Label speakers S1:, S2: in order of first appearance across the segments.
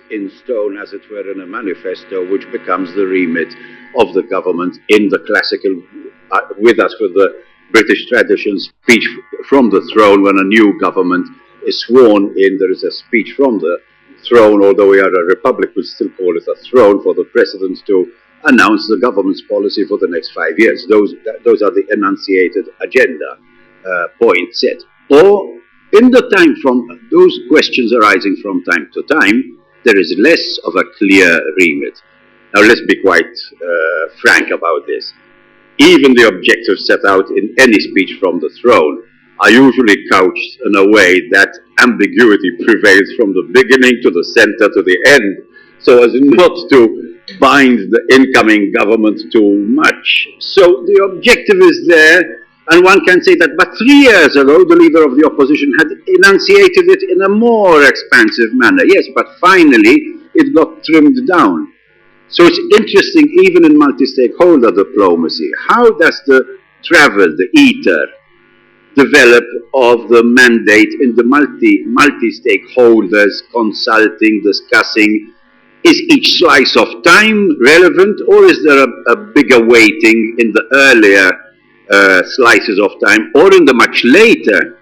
S1: in stone, as it were, in a manifesto, which becomes the remit of the government in the classical, with us for the British tradition, speech from the throne. When a new government is sworn in, there is a speech from the throne. Although we are a republic, we still call it a throne, for the president to announce the government's policy for the next 5 years. Those are the enunciated agenda points set. Or in the time from those questions arising from time to time, there is less of a clear remit. Now let's be quite frank about this. Even the objectives set out in any speech from the throne are usually couched in a way that ambiguity prevails from the beginning to the center to the end, so as not to bind the incoming government too much. So the objective is there, and one can say that, but 3 years ago, the leader of the opposition had enunciated it in a more expansive manner. Yes, but finally, it got trimmed down. So it's interesting, even in multi-stakeholder diplomacy, how does the travel, the ether, develop of the mandate in the multi-stakeholders consulting, discussing? Is each slice of time relevant, or is there a bigger weighting in the earlier slices of time, or in the much later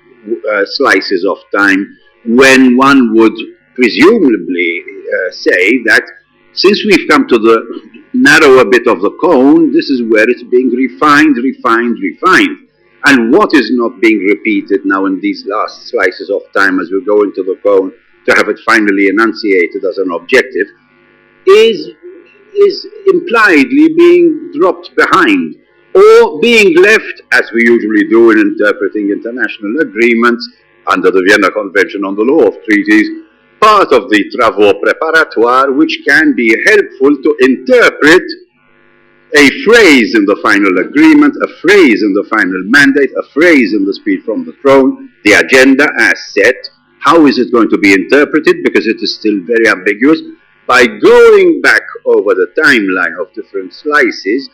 S1: slices of time, when one would presumably say that since we've come to the narrower bit of the cone, this is where it's being refined. And what is not being repeated now in these last slices of time as we go into the cone to have it finally enunciated as an objective is impliedly being dropped behind, or being left, as we usually do in interpreting international agreements under the Vienna Convention on the Law of Treaties, part of the travaux préparatoires, which can be helpful to interpret a phrase in the final agreement, a phrase in the final mandate, a phrase in the speech from the throne, the agenda as set. How is it going to be interpreted? Because it is still very ambiguous. By going back over the timeline of different slices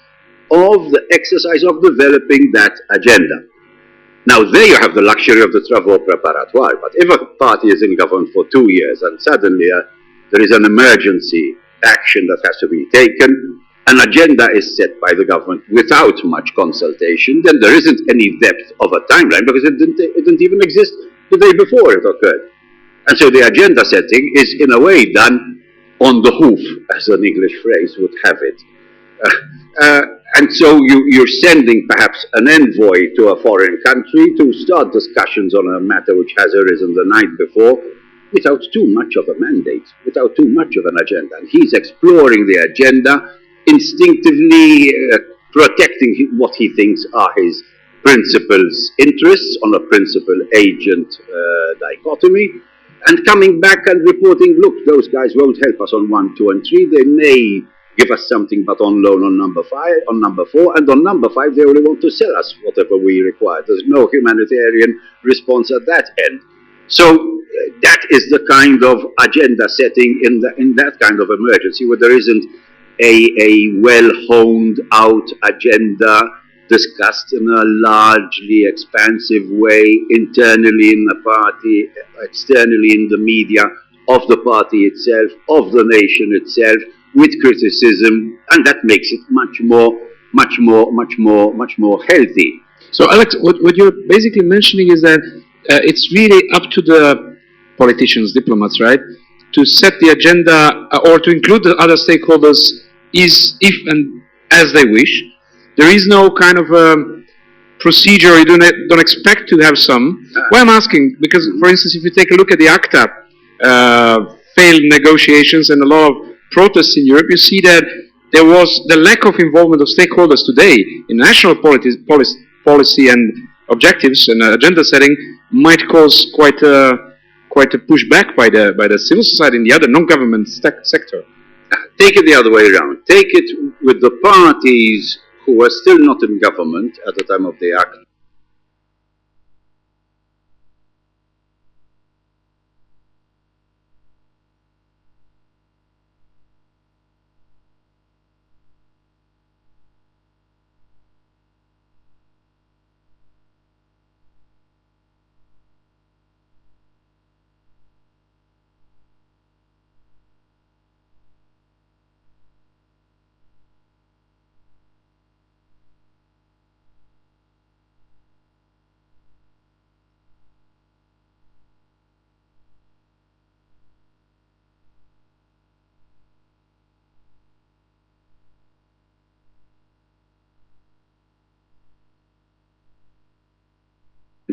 S1: of the exercise of developing that agenda. Now, there you have the luxury of the travaux préparatoires. But if a party is in government for 2 years and suddenly there is an emergency action that has to be taken, an agenda is set by the government without much consultation, then there isn't any depth of a timeline, because it didn't even exist the day before it occurred. And so the agenda setting is in a way done on the hoof, as an English phrase would have it. And so you're sending perhaps an envoy to a foreign country to start discussions on a matter which has arisen the night before, without too much of a mandate, without too much of an agenda. And he's exploring the agenda, instinctively protecting what he thinks are his principal's interests on a principal-agent dichotomy, and coming back and reporting, look, those guys won't help us on 1, 2, and 3. They may give us something, but on loan on number 4, and on number 5 they only want to sell us whatever we require. There's no humanitarian response at that end. So that is the kind of agenda setting in that kind of emergency, where there isn't a well-honed out agenda discussed in a largely expansive way internally in the party, externally in the media, of the party itself, of the nation itself, with criticism, and that makes it much more healthy.
S2: So, Alex, what you're basically mentioning is that it's really up to the politicians, diplomats, right, to set the agenda or to include the other stakeholders if and as they wish. There is no kind of procedure. You don't expect to have some. Why I'm asking, because, for instance, if you take a look at the ACTA failed negotiations and a lot of protests in Europe, you see that there was the lack of involvement of stakeholders today in national policy and objectives and agenda setting might cause quite a pushback by the civil society in the other non-government sector.
S1: Take it the other way around. Take it with the parties who were still not in government at the time of the act.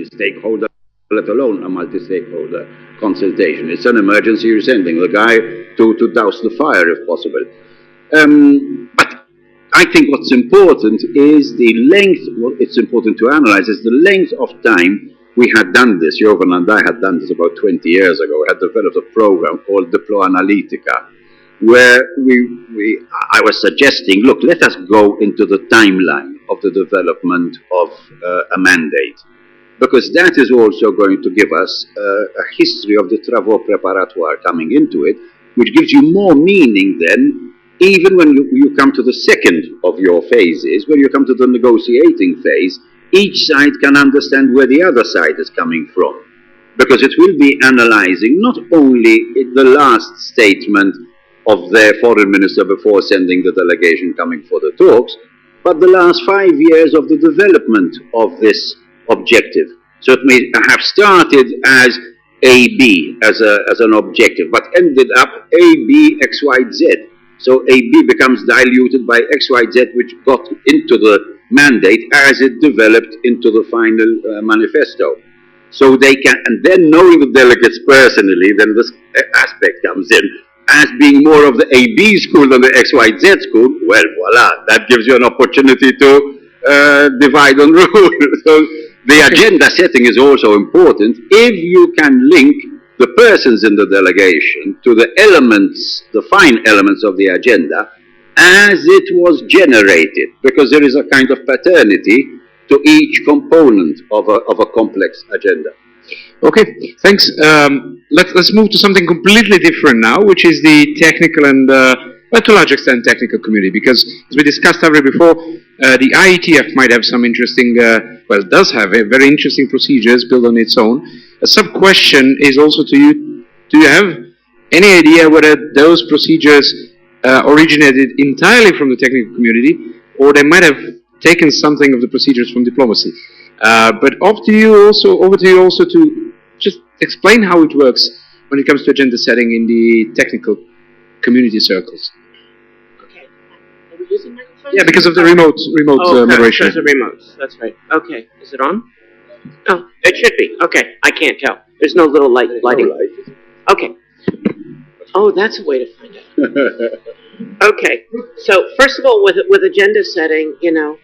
S1: stakeholder, let alone a multi-stakeholder consultation. It's an emergency. You're sending the guy to douse the fire if possible. But I think what's important is the length, what it's important to analyze is the length of time we had done this. Jovan and I had done this about 20 years ago. We had developed a program called DiploAnalytica, where I was suggesting, look, let us go into the timeline of the development of a mandate, because that is also going to give us a history of the travaux préparatoires coming into it, which gives you more meaning then, even when you come to the second of your phases, when you come to the negotiating phase, each side can understand where the other side is coming from, because it will be analyzing not only the last statement of their foreign minister before sending the delegation coming for the talks, but the last 5 years of the development of this objective. So it may have started as AB, as an objective, but ended up AB, X, Y, Z. So AB becomes diluted by X, Y, Z, which got into the mandate as it developed into the final manifesto. So they can, and then knowing the delegates personally, then this aspect comes in. As being more of the AB school than the XYZ school, well, voila, that gives you an opportunity to divide and rule. So the agenda setting is also important. If you can link the persons in the delegation to the elements, the fine elements of the agenda, as it was generated, because there is a kind of paternity to each component of a complex agenda.
S2: Okay, thanks. Let's move to something completely different now, which is the technical and, well, to a large extent, technical community. Because, as we discussed, Avri, before, the IETF might have some interesting, well, it does have very interesting procedures built on its own. A sub-question is also to you, do you have any idea whether those procedures originated entirely from the technical community, or they might have taken something of the procedures from diplomacy? But over to you also to just explain how it works when it comes to agenda setting in the technical community circles.
S3: Okay. Are we using microphones?
S2: Yeah, because of the remote moderation.
S3: Because of remotes. That's right. Okay. Is it on? Oh, it should be. Okay. I can't tell. There's no little lighting. Okay. Oh, that's a way to find out. Okay. So first of all, with agenda setting, you know,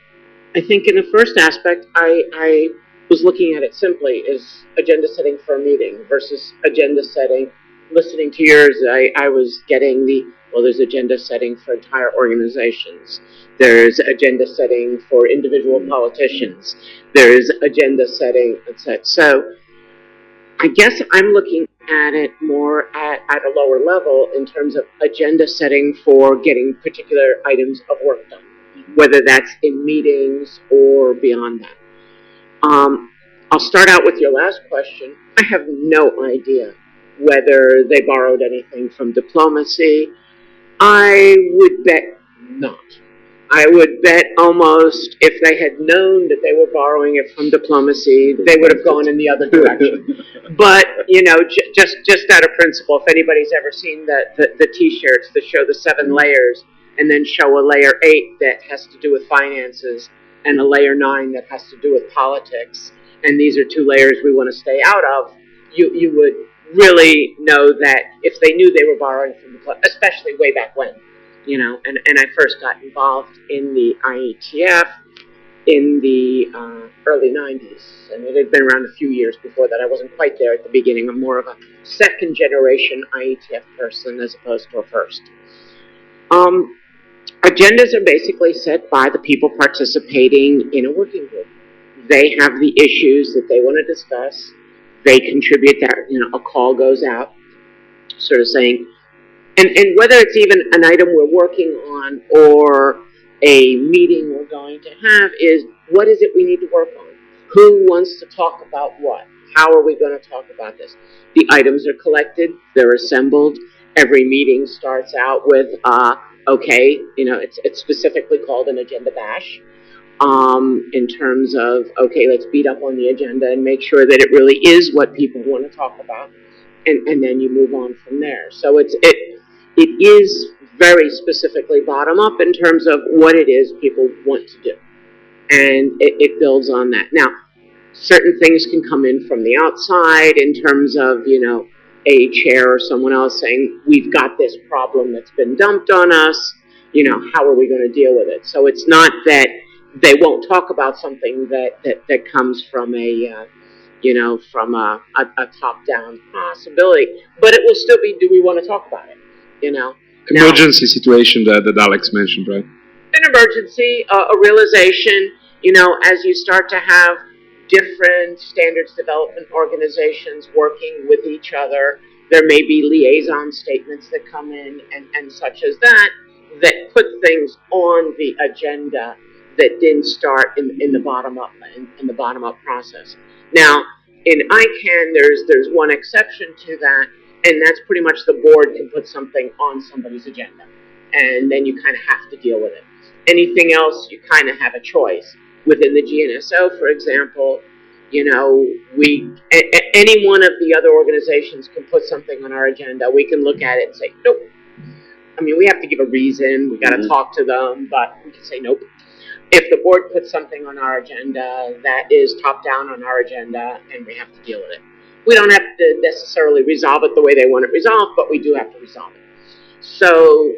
S3: I think in the first aspect, I was looking at it simply as agenda setting for a meeting versus agenda setting. Listening to yours, I was getting there's agenda setting for entire organizations. There's agenda setting for individual politicians. There's agenda setting, etc. So I guess I'm looking at it more at a lower level in terms of agenda setting for getting particular items of work done, whether that's in meetings or beyond that. I'll start out with your last question. I have no idea whether they borrowed anything from diplomacy. I would bet not. I would bet almost if they had known that they were borrowing it from diplomacy, they would have gone in the other direction. But, you know, just out of principle, if anybody's ever seen the T-shirts that show the 7 layers, and then show a layer 8 that has to do with finances, and a layer 9 that has to do with politics, and these are 2 layers we want to stay out of, you would really know that if they knew they were borrowing from the club, especially way back when, you know, and I first got involved in the IETF in the early 90s, and it had been around a few years before that. I wasn't quite there at the beginning. I'm more of a second generation IETF person as opposed to a first. Agendas are basically set by the people participating in a working group. They have the issues that they want to discuss. They contribute that, you know, a call goes out, sort of saying, and whether it's even an item we're working on or a meeting we're going to have is, what is it we need to work on? Who wants to talk about what? How are we going to talk about this? The items are collected, they're assembled. Every meeting starts out with, okay, you know, it's specifically called an agenda bash, in terms of, okay, let's beat up on the agenda and make sure that it really is what people want to talk about, and then you move on from there. So it is very specifically bottom up in terms of what it is people want to do, and it builds on that. Now, certain things can come in from the outside in terms of, a chair or someone else saying, we've got this problem that's been dumped on us, how are we going to deal with it? So it's not that they won't talk about something that comes from from a top-down possibility, but it will still be, do we want to talk about it,
S2: Emergency situation that Alex mentioned, right?
S3: An emergency, a realization, as you start to have different standards development organizations working with each other, there may be liaison statements that come in and such as that put things on the agenda that didn't start in the bottom up in the bottom up process. Now, in ICANN, there's one exception to that, and that's pretty much the board can put something on somebody's agenda, and then you kind of have to deal with it. Anything else, you kind of have a choice. Within the GNSO, for example, any one of the other organizations can put something on our agenda. We can look at it and say, nope. I mean, we have to give a reason. We got to talk to them, but we can say nope. If the board puts something on our agenda, that is top down on our agenda, and we have to deal with it. We don't have to necessarily resolve it the way they want it resolved, but we do have to resolve it. So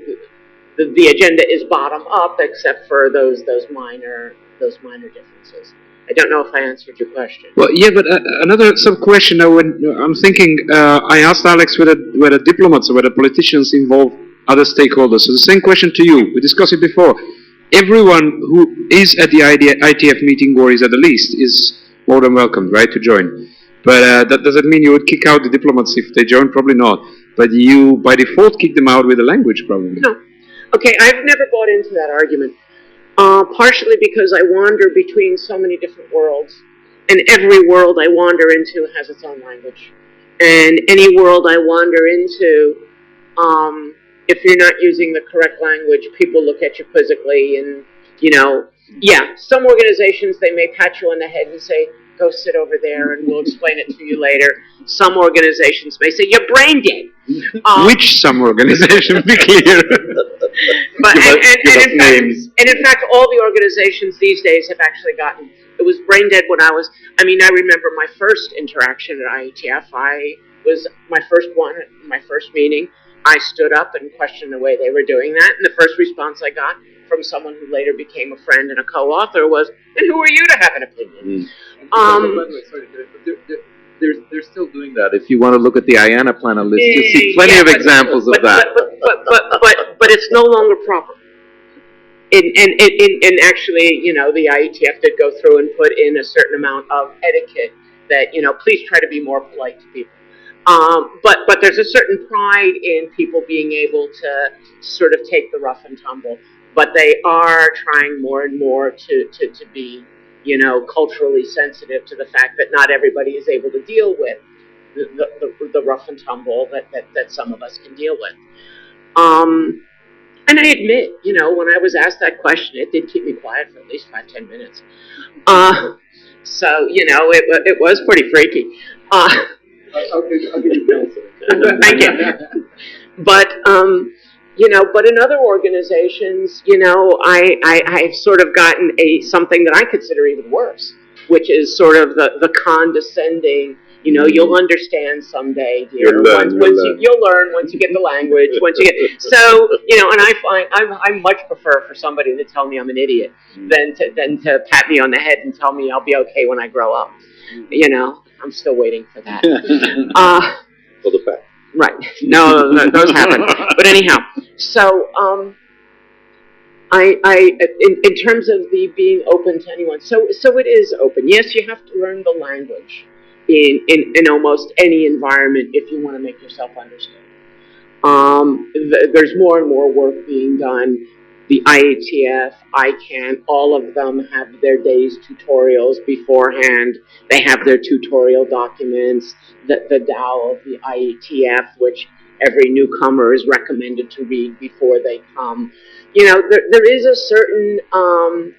S3: the agenda is bottom up, except for those minor differences. I don't know if I answered your question.
S2: Well, yeah, but another sub-question. Now, I'm thinking, I asked Alex whether diplomats or whether politicians involve other stakeholders. So the same question to you. We discussed it before. Everyone who is at the ITF meeting or is at the list is more than welcome, right, to join. But that doesn't mean you would kick out the diplomats if they join. Probably not. But you, by default, kick them out with the language, probably.
S3: No. Okay, I've never bought into that argument. Partially because I wander between so many different worlds, and every world I wander into has its own language. And any world I wander into, if you're not using the correct language, people look at you quizzically, and, some organizations, they may pat you on the head and say, go sit over there and we'll explain it to you later. Some organizations may say, you're brain dead.
S2: Which some organization, be clear.
S3: But, and in fact, all the organizations these days have actually gotten, it was brain dead when I remember my first interaction at IETF. My first meeting, I stood up and questioned the way they were doing that, and the first response I got from someone who later became a friend and a co-author was, and who are you to have an opinion?
S4: They're still doing that. If you want to look at the IANA planner list, you'll see plenty of examples of that.
S3: But it's no longer proper. And actually, the IETF did go through and put in a certain amount of etiquette that, please try to be more polite to people. But there's a certain pride in people being able to sort of take the rough and tumble. But they are trying more and more to be, culturally sensitive to the fact that not everybody is able to deal with the rough and tumble that some of us can deal with. And I admit, when I was asked that question, it did keep me quiet for at least 5-10 minutes. So, it was pretty freaky.
S4: I'll give you counsel.
S3: Thank you. But in other organizations, I've sort of gotten something that I consider even worse, which is sort of the condescending, you'll understand someday, dear. You'll learn once you get the language, so, and I find I much prefer for somebody to tell me I'm an idiot than to pat me on the head and tell me I'll be okay when I grow up. I'm still waiting for that.
S4: For the fact.
S3: Right. No, those happen. But anyhow, so in terms of the being open to anyone, so it is open. Yes, you have to learn the language in almost any environment if you want to make yourself understood. There's more and more work being done. The IATF, ICANN, all of them have their day's tutorials beforehand. They have their tutorial documents, the DAO of the IATF, which every newcomer is recommended to read before they come. There is a certain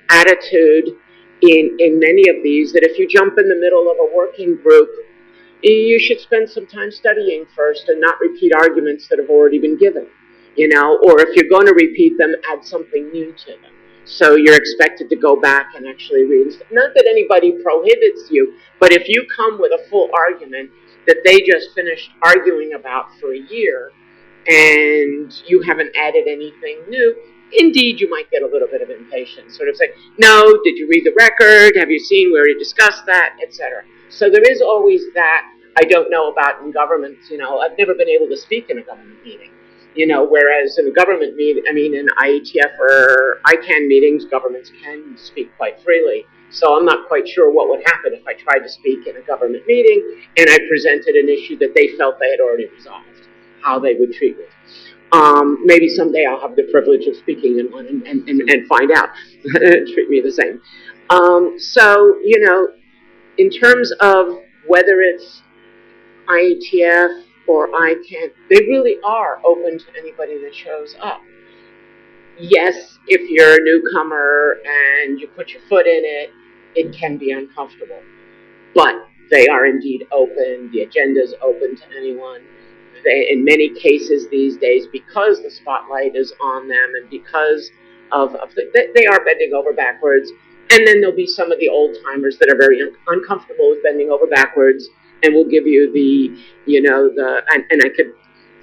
S3: attitude in many of these that if you jump in the middle of a working group, you should spend some time studying first and not repeat arguments that have already been given. Or if you're going to repeat them, add something new to them. So you're expected to go back and actually read. Not that anybody prohibits you, but if you come with a full argument that they just finished arguing about for a year, and you haven't added anything new, indeed, you might get a little bit of impatience. Sort of say, no, did you read the record? Have you seen where you discussed that, etc. So there is always that I don't know about in government. I've never been able to speak in a government meeting. Whereas in a government meeting, in IETF or ICANN meetings, governments can speak quite freely. So I'm not quite sure what would happen if I tried to speak in a government meeting and I presented an issue that they felt they had already resolved, how they would treat me. Maybe someday I'll have the privilege of speaking in one and find out. Treat me the same. So, in terms of whether it's IETF or ICANN, they really are open to anybody that shows up. Yes, if you're a newcomer and you put your foot in it, it can be uncomfortable. But they are indeed open. The agenda is open to anyone. In many cases these days, because the spotlight is on them and because they are bending over backwards. And then there'll be some of the old timers that are very uncomfortable with bending over backwards and will give you and I could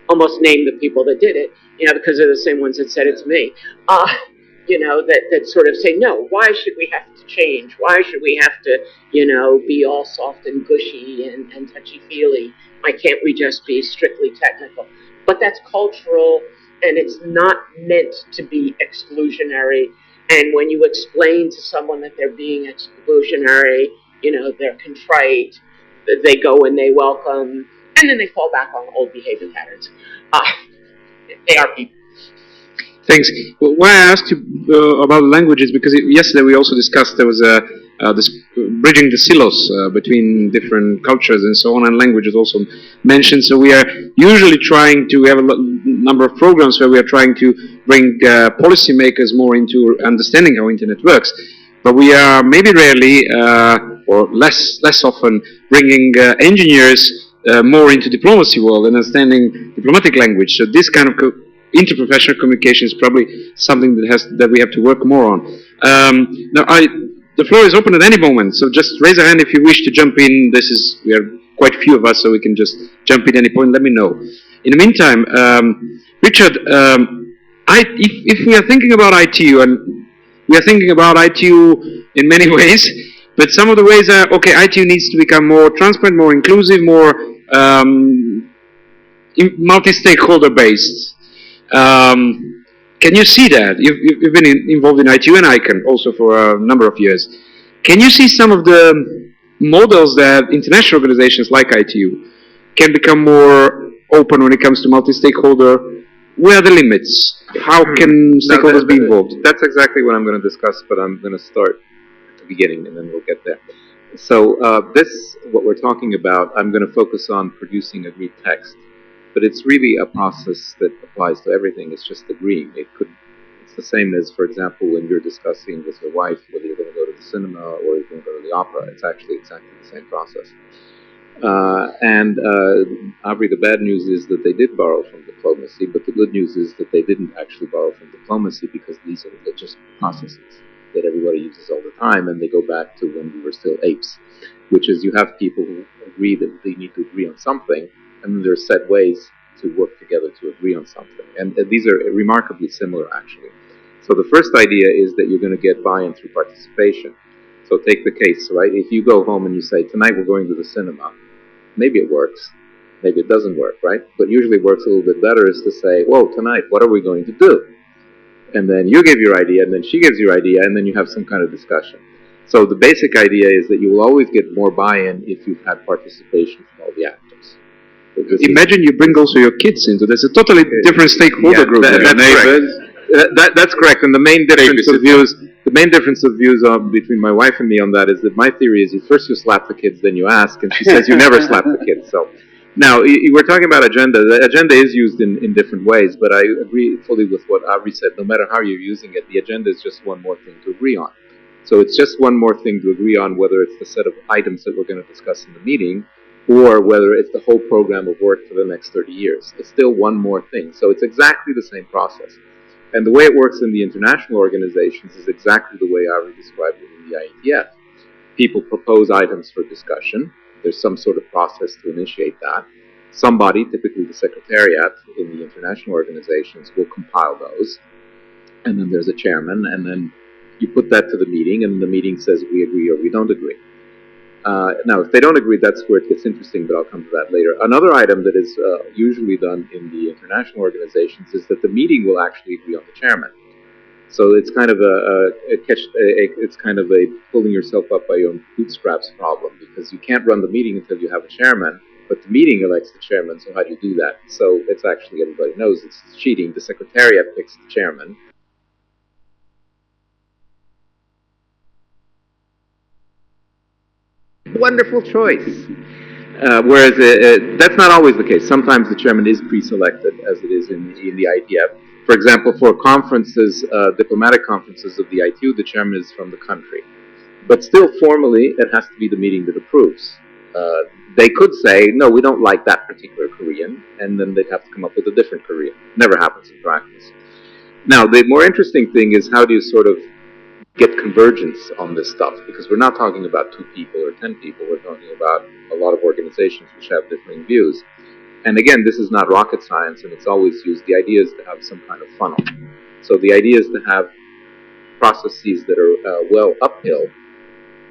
S3: almost name the people that did it, because they're the same ones that said it's me. That sort of say, no, why should we have to change? Why should we have to, be all soft and gushy and touchy-feely? Why can't we just be strictly technical? But that's cultural, and it's not meant to be exclusionary. And when you explain to someone that they're being exclusionary, they're contrite, they go and they welcome, and then they fall back on old behavior patterns. They are people.
S2: Thanks. Well, why I asked you about languages, because yesterday we also discussed there was this bridging the silos between different cultures and so on, and languages also mentioned. So we are usually trying to have a number of programs where we are trying to bring policymakers more into understanding how internet works. But we are maybe rarely or less often bringing engineers more into diplomacy world and understanding diplomatic language. So this kind of interprofessional communication is probably something that we have to work more on. Now, the floor is open at any moment, so just raise a hand if you wish to jump in. We are quite few of us, so we can just jump in at any point. Let me know. In the meantime, Richard, if we are thinking about ITU, and we are thinking about ITU in many ways, but some of the ways are, okay, ITU needs to become more transparent, more inclusive, more multi-stakeholder based. Can you see that? You've been involved in ITU and ICANN also for a number of years. Can you see some of the models that international organizations like ITU can become more open when it comes to multi-stakeholder? Where are the limits? How can stakeholders be involved?
S4: That's exactly what I'm going to discuss, but I'm going to start at the beginning and then we'll get there. So what we're talking about, I'm going to focus on producing agreed text. But it's really a process that applies to everything. It's just agreeing. It's the same as, for example, when you're discussing with your wife whether you're going to go to the cinema or you're going to go to the opera. It's actually exactly the same process. Avri, the bad news is that they did borrow from diplomacy, but the good news is that they didn't actually borrow from diplomacy because these are just processes that everybody uses all the time, and they go back to when we were still apes, which is you have people who agree that they need to agree on something, and then there are set ways to work together to agree on something. And these are remarkably similar, actually. So the first idea is that you're going to get buy-in through participation. So take the case, right? If you go home and you say, tonight we're going to the cinema, maybe it works, maybe it doesn't work, right? But usually works a little bit better is to say, whoa, tonight, what are we going to do? And then you give your idea, and then she gives your idea, and then you have some kind of discussion. So the basic idea is that you will always get more buy-in if you've had participation from all the actors.
S2: Imagine you bring also your kids into this. A totally different stakeholder group.
S4: That's correct. And the main difference of views between my wife and me on that is that my theory is first you slap the kids, then you ask, and she says you never slap the kids. So now we're talking about agenda. The agenda is used in different ways, but I agree fully with what Avri said. No matter how you're using it, the agenda is just one more thing to agree on. So it's just one more thing to agree on, whether it's the set of items that we're going to discuss in the meeting, or whether it's the whole program of work for the next 30 years. It's still one more thing. So it's exactly the same process. And the way it works in the international organizations is exactly the way Avri described it in the IETF. People propose items for discussion. There's some sort of process to initiate that. Somebody, typically the secretariat in the international organizations, will compile those. And then there's a chairman, and then you put that to the meeting, and the meeting says we agree or we don't agree. Now, if they don't agree, that's where it gets interesting, but I'll come to that later. Another item that is usually done in the international organizations is that the meeting will actually agree on the chairman. So it's kind of it's kind of a pulling yourself up by your own bootstraps problem, because you can't run the meeting until you have a chairman, but the meeting elects the chairman, so how do you do that? So it's actually, everybody knows it's cheating. The secretariat picks the chairman. Wonderful choice. Whereas that's not always the case. Sometimes the chairman is pre-selected, as it is in the ITF. For example, for conferences, diplomatic conferences of the ITU, the chairman is from the country. But still, formally, it has to be the meeting that approves. They could say, no, we don't like that particular Korean, and then they'd have to come up with a different Korean. Never happens in practice. Now, the more interesting thing is, how do you sort of get convergence on this stuff? Because we're not talking about 2 people or 10 people. We're talking about a lot of organizations which have differing views. And again, this is not rocket science, and it's always used. The idea is to have some kind of funnel. So the idea is to have processes that are well uphill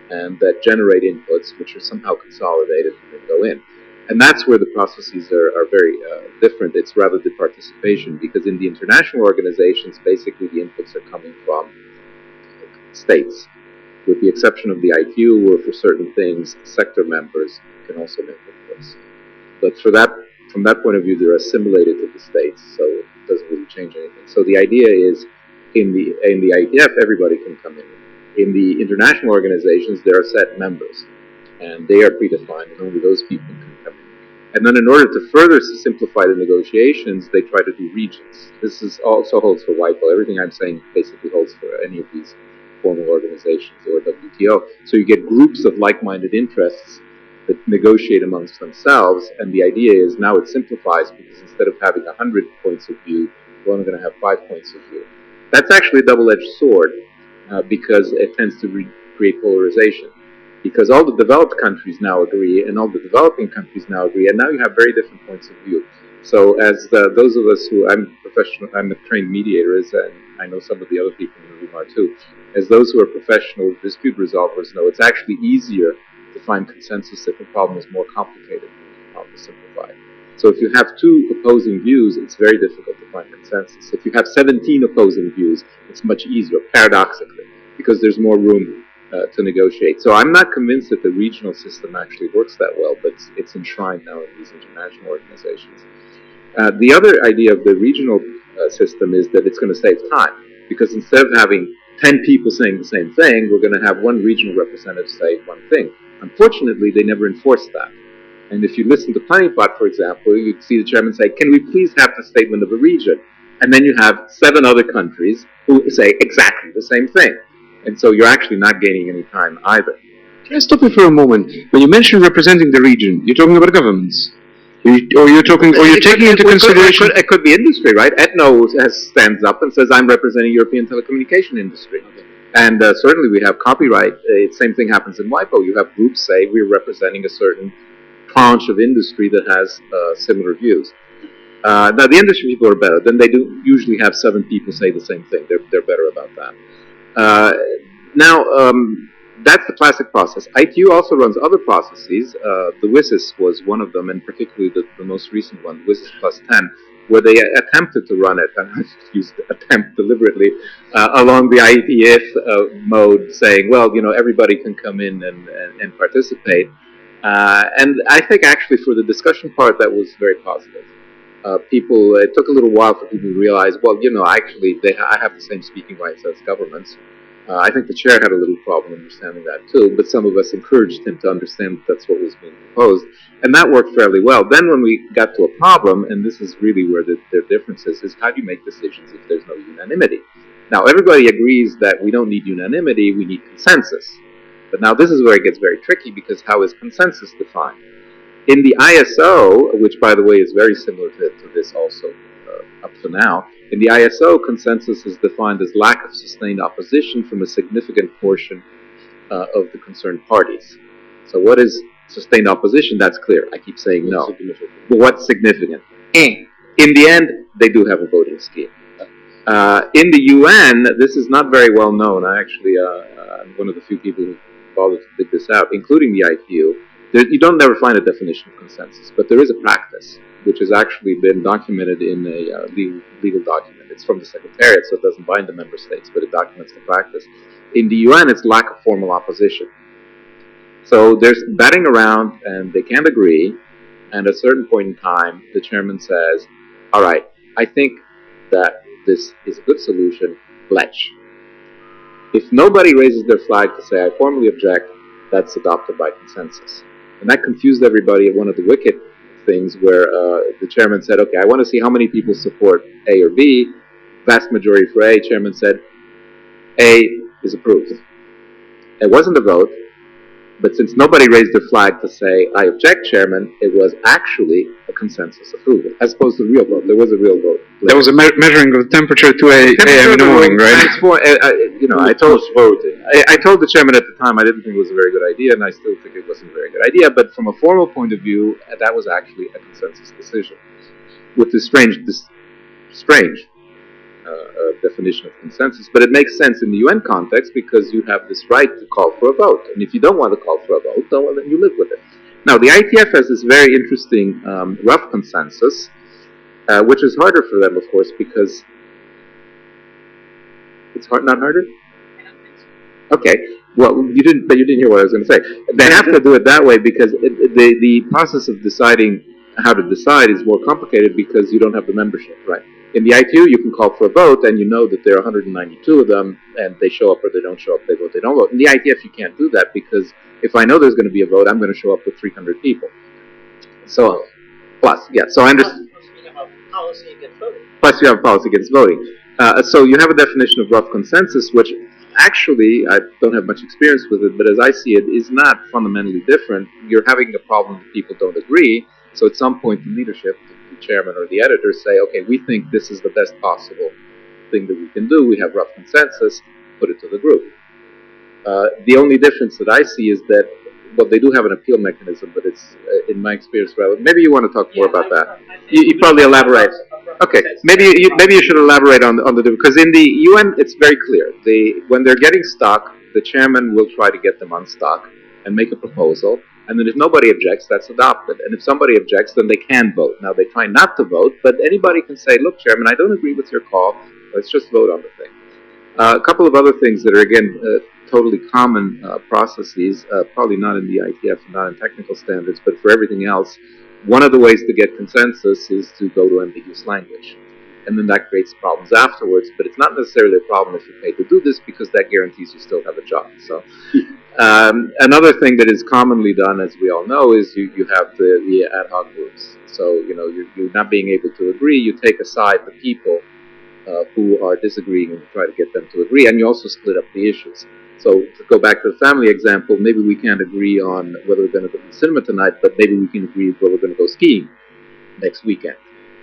S4: and that generate inputs which are somehow consolidated and then go in. And that's where the processes are very different. It's rather the participation, because in the international organizations, basically the inputs are coming from states, with the exception of the ITU, where for certain things, sector members can also make inputs. But from that point of view, they're assimilated to the states, so it doesn't really change anything. So the idea is, in the IETF, everybody can come in. In the international organizations, there are set members, and they are predefined, and only those people can come in. And then in order to further simplify the negotiations, they try to do regions. This is also holds for WIPO. Everything I'm saying basically holds for any of these formal organizations or WTO. So you get groups of like-minded interests that negotiate amongst themselves, and the idea is now it simplifies, because instead of having 100 points of view, we're only going to have 5 points of view. That's actually a double-edged sword, because it tends to create polarization. Because all the developed countries now agree, and all the developing countries now agree, and now you have very different points of view. So as those of us who, I'm a trained mediator, and I know some of the other people in the room are too, as those who are professional dispute resolvers know, it's actually easier to find consensus if a problem is more complicated to simplify. So if you have 2 opposing views, it's very difficult to find consensus. If you have 17 opposing views, it's much easier, paradoxically, because there's more room to negotiate. So I'm not convinced that the regional system actually works that well, but it's enshrined now in these international organizations. The other idea of the regional system is that it's going to save time, because instead of having 10 people saying the same thing, we're going to have one regional representative say one thing. Unfortunately, they never enforce that. And if you listen to Planning-Pot, for example, you'd see the chairman say, can we please have the statement of a region? And then you have 7 other countries who say exactly the same thing. And so you're actually not gaining any time either.
S2: Can I stop you for a moment? When you mention representing the region, you're talking about governments? Or you're taking into consideration...
S4: It could be industry, right? Etno stands up and says, I'm representing European telecommunication industry. Okay. And certainly we have copyright. Same thing happens in WIPO. You have groups say, we're representing a certain tranche of industry that has similar views. Now, the industry people are better. Then they do usually have 7 people say the same thing. They're better about that. That's the classic process. ITU also runs other processes. The WSIS was one of them, and particularly the most recent one, WSIS plus 10, where they attempted to run it, and I used attempt deliberately, along the IETF mode, saying, well, you know, everybody can come in and participate. And I think actually for the discussion part, that was very positive. It took a little while for people to realize, well, you know, actually, I have the same speaking rights as governments. I think the chair had a little problem understanding that too, but some of us encouraged him to understand that that's what was being proposed, and that worked fairly well. Then when we got to a problem, and this is really where the difference is how do you make decisions if there's no unanimity? Now, everybody agrees that we don't need unanimity, we need consensus. But now this is where it gets very tricky, because how is consensus defined? In the ISO, which by the way is very similar to this also, up to now. In the ISO, consensus is defined as lack of sustained opposition from a significant portion of the concerned parties. So what is sustained opposition? That's clear. I keep saying no. But what's significant? In the end, they do have a voting scheme. In the UN, this is not very well known. I actually, I'm one of the few people who bothered to dig this out, including the IPU. You don't never find a definition of consensus, but there is a practice which has actually been documented in a legal document. It's from the Secretariat, so it doesn't bind the member states, but it documents the practice. In the UN, it's lack of formal opposition. So there's batting around, and they can't agree, and at a certain point in time, the chairman says, all right, I think that this is a good solution, let's. If nobody raises their flag to say, I formally object, that's adopted by consensus. And that confused everybody at one of the wicked things where the chairman said, okay, I want to see how many people support A or B. Vast majority for A. Chairman said, A is approved. It wasn't a vote, but since nobody raised their flag to say, I object, Chairman, it was actually a consensus approval, as opposed to a real vote. There was a real vote.
S2: There was a measuring of the temperature to a.m. in the morning, right?
S4: I told the chairman at the time I didn't think it was a very good idea, and I still think it wasn't a very good idea. But from a formal point of view, that was actually a consensus decision, with this strange definition of consensus. But it makes sense in the UN context because you have this right to call for a vote, and if you don't want to call for a vote, well, then you live with it. Now, the ITF has this very interesting rough consensus, which is harder for them, of course, because it's not harder. Okay. Well, you didn't hear what I was going to say. They have to do it that way because the process of deciding how to decide is more complicated because you don't have the membership, right? In the ITU, you can call for a vote, and you know that there are 192 of them, and they show up or they don't show up, they vote, they don't vote. In the ITF, you can't do that because if I know there's going to be a vote, I'm going to show up with 300 people. So, so I understand. Plus, you have a policy against voting. So you have a definition of rough consensus, which actually, I don't have much experience with it, but as I see it, is not fundamentally different. You're having a problem that people don't agree, so at some point the leadership, the chairman or the editor say, okay, we think this is the best possible thing that we can do, we have rough consensus, put it to the group. The only difference that I see is that, well, they do have an appeal mechanism, but it's, in my experience, rather. Maybe you want to talk more about that. You probably elaborate. Okay, maybe you should elaborate on the because in the UN it's very clear. When they're getting stock, the chairman will try to get them on stock and make a proposal, and then if nobody objects, that's adopted. And if somebody objects, then they can vote. Now they try not to vote, but anybody can say, "Look, Chairman, I don't agree with your call. Let's just vote on the thing." A couple of other things that are again totally common processes, probably not in the ITF, not in technical standards, but for everything else. One of the ways to get consensus is to go to ambiguous language. And then that creates problems afterwards, but it's not necessarily a problem if you're paid to do this because that guarantees you still have a job. So another thing that is commonly done, as we all know, is you have the ad hoc groups. So, you're not being able to agree, you take aside the people who are disagreeing and try to get them to agree, and you also split up the issues. So to go back to the family example, maybe we can't agree on whether we're going to go to the cinema tonight, but maybe we can agree whether we're going to go skiing next weekend.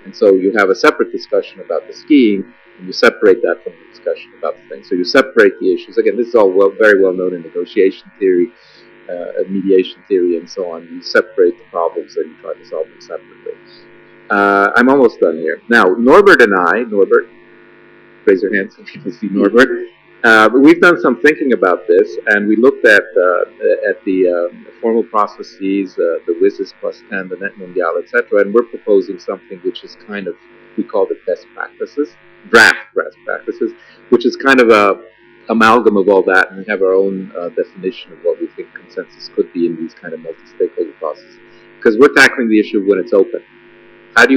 S4: And so you have a separate discussion about the skiing, and you separate that from the discussion about the thing. So you separate the issues. Again, this is all very well known in negotiation theory, mediation theory, and so on. You separate the problems and you try to solve them separately. I'm almost done here. Now, Norbert, raise your hands so people see Norbert. We've done some thinking about this, and we looked at the formal processes, the WSIS plus 10, the Net Mundial, etc., and we're proposing something which is kind of, we call it best practices, draft best practices, which is kind of a amalgam of all that, and we have our own definition of what we think consensus could be in these kind of multi-stakeholder processes. Because we're tackling the issue when it's open. How do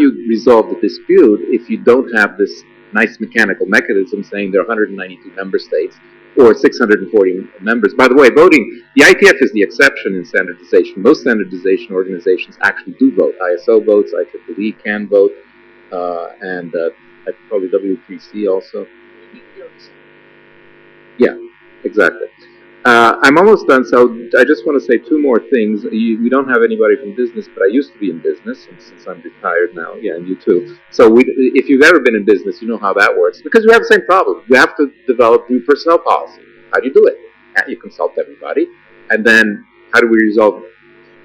S4: you resolve the dispute if you don't have this nice mechanical mechanism saying there are 192 member states or 640 members? By the way, voting, the ITF is the exception in standardization. Most standardization organizations actually do vote. ISO votes, IEEE can vote, and probably W3C also. Yeah, exactly. I'm almost done, so I just want to say two more things. We don't have anybody from business, but I used to be in business, and since I'm retired now, yeah, and you too. So if you've ever been in business, you know how that works, because we have the same problem. You have to develop new personnel policy. How do you do it? You consult everybody, and then how do we resolve it?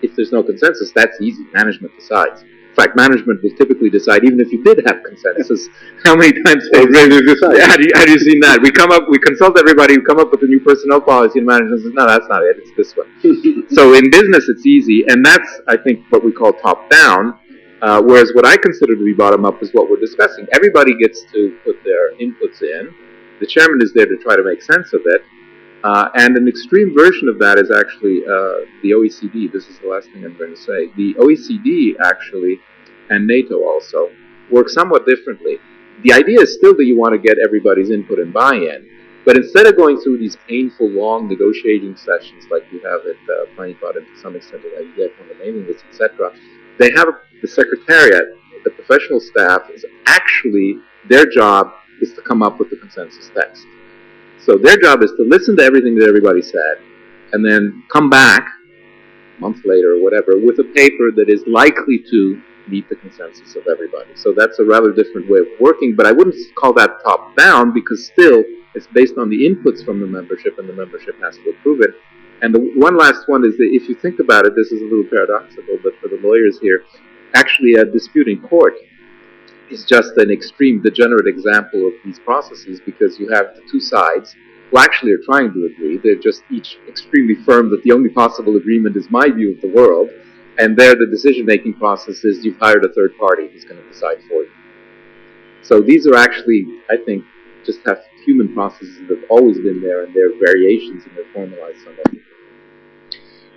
S4: If there's no consensus, that's easy. Management decides. In fact, management will typically decide, even if you did have consensus, how many times how do you see that? We consult everybody, we come up with a new personnel policy, and management says, no, that's not it, it's this one. So in business, it's easy, and that's, I think, what we call top-down, whereas what I consider to be bottom-up is what we're discussing. Everybody gets to put their inputs in. The chairman is there to try to make sense of it. And an extreme version of that is actually the OECD. This is the last thing I'm going to say. The OECD actually, and NATO also, work somewhat differently. The idea is still that you want to get everybody's input and buy-in, but instead of going through these painful, long negotiating sessions like you have at Planipod and to some extent at IDF on the mailing list, etc., they have the secretariat, the professional staff, is actually, their job is to come up with the consensus text. So their job is to listen to everything that everybody said, and then come back a month later or whatever with a paper that is likely to meet the consensus of everybody. So that's a rather different way of working, but I wouldn't call that top-down because still it's based on the inputs from the membership, and the membership has to approve it. And the one last one is that if you think about it, this is a little paradoxical, but for the lawyers here, actually a dispute in court is just an extreme degenerate example of these processes, because you have the two sides who actually are trying to agree. They're just each extremely firm that the only possible agreement is my view of the world, and there the decision-making process is you've hired a third party who's going to decide for you. So these are actually, I think, just have human processes that have always been there, and they're variations and they're formalized somewhat.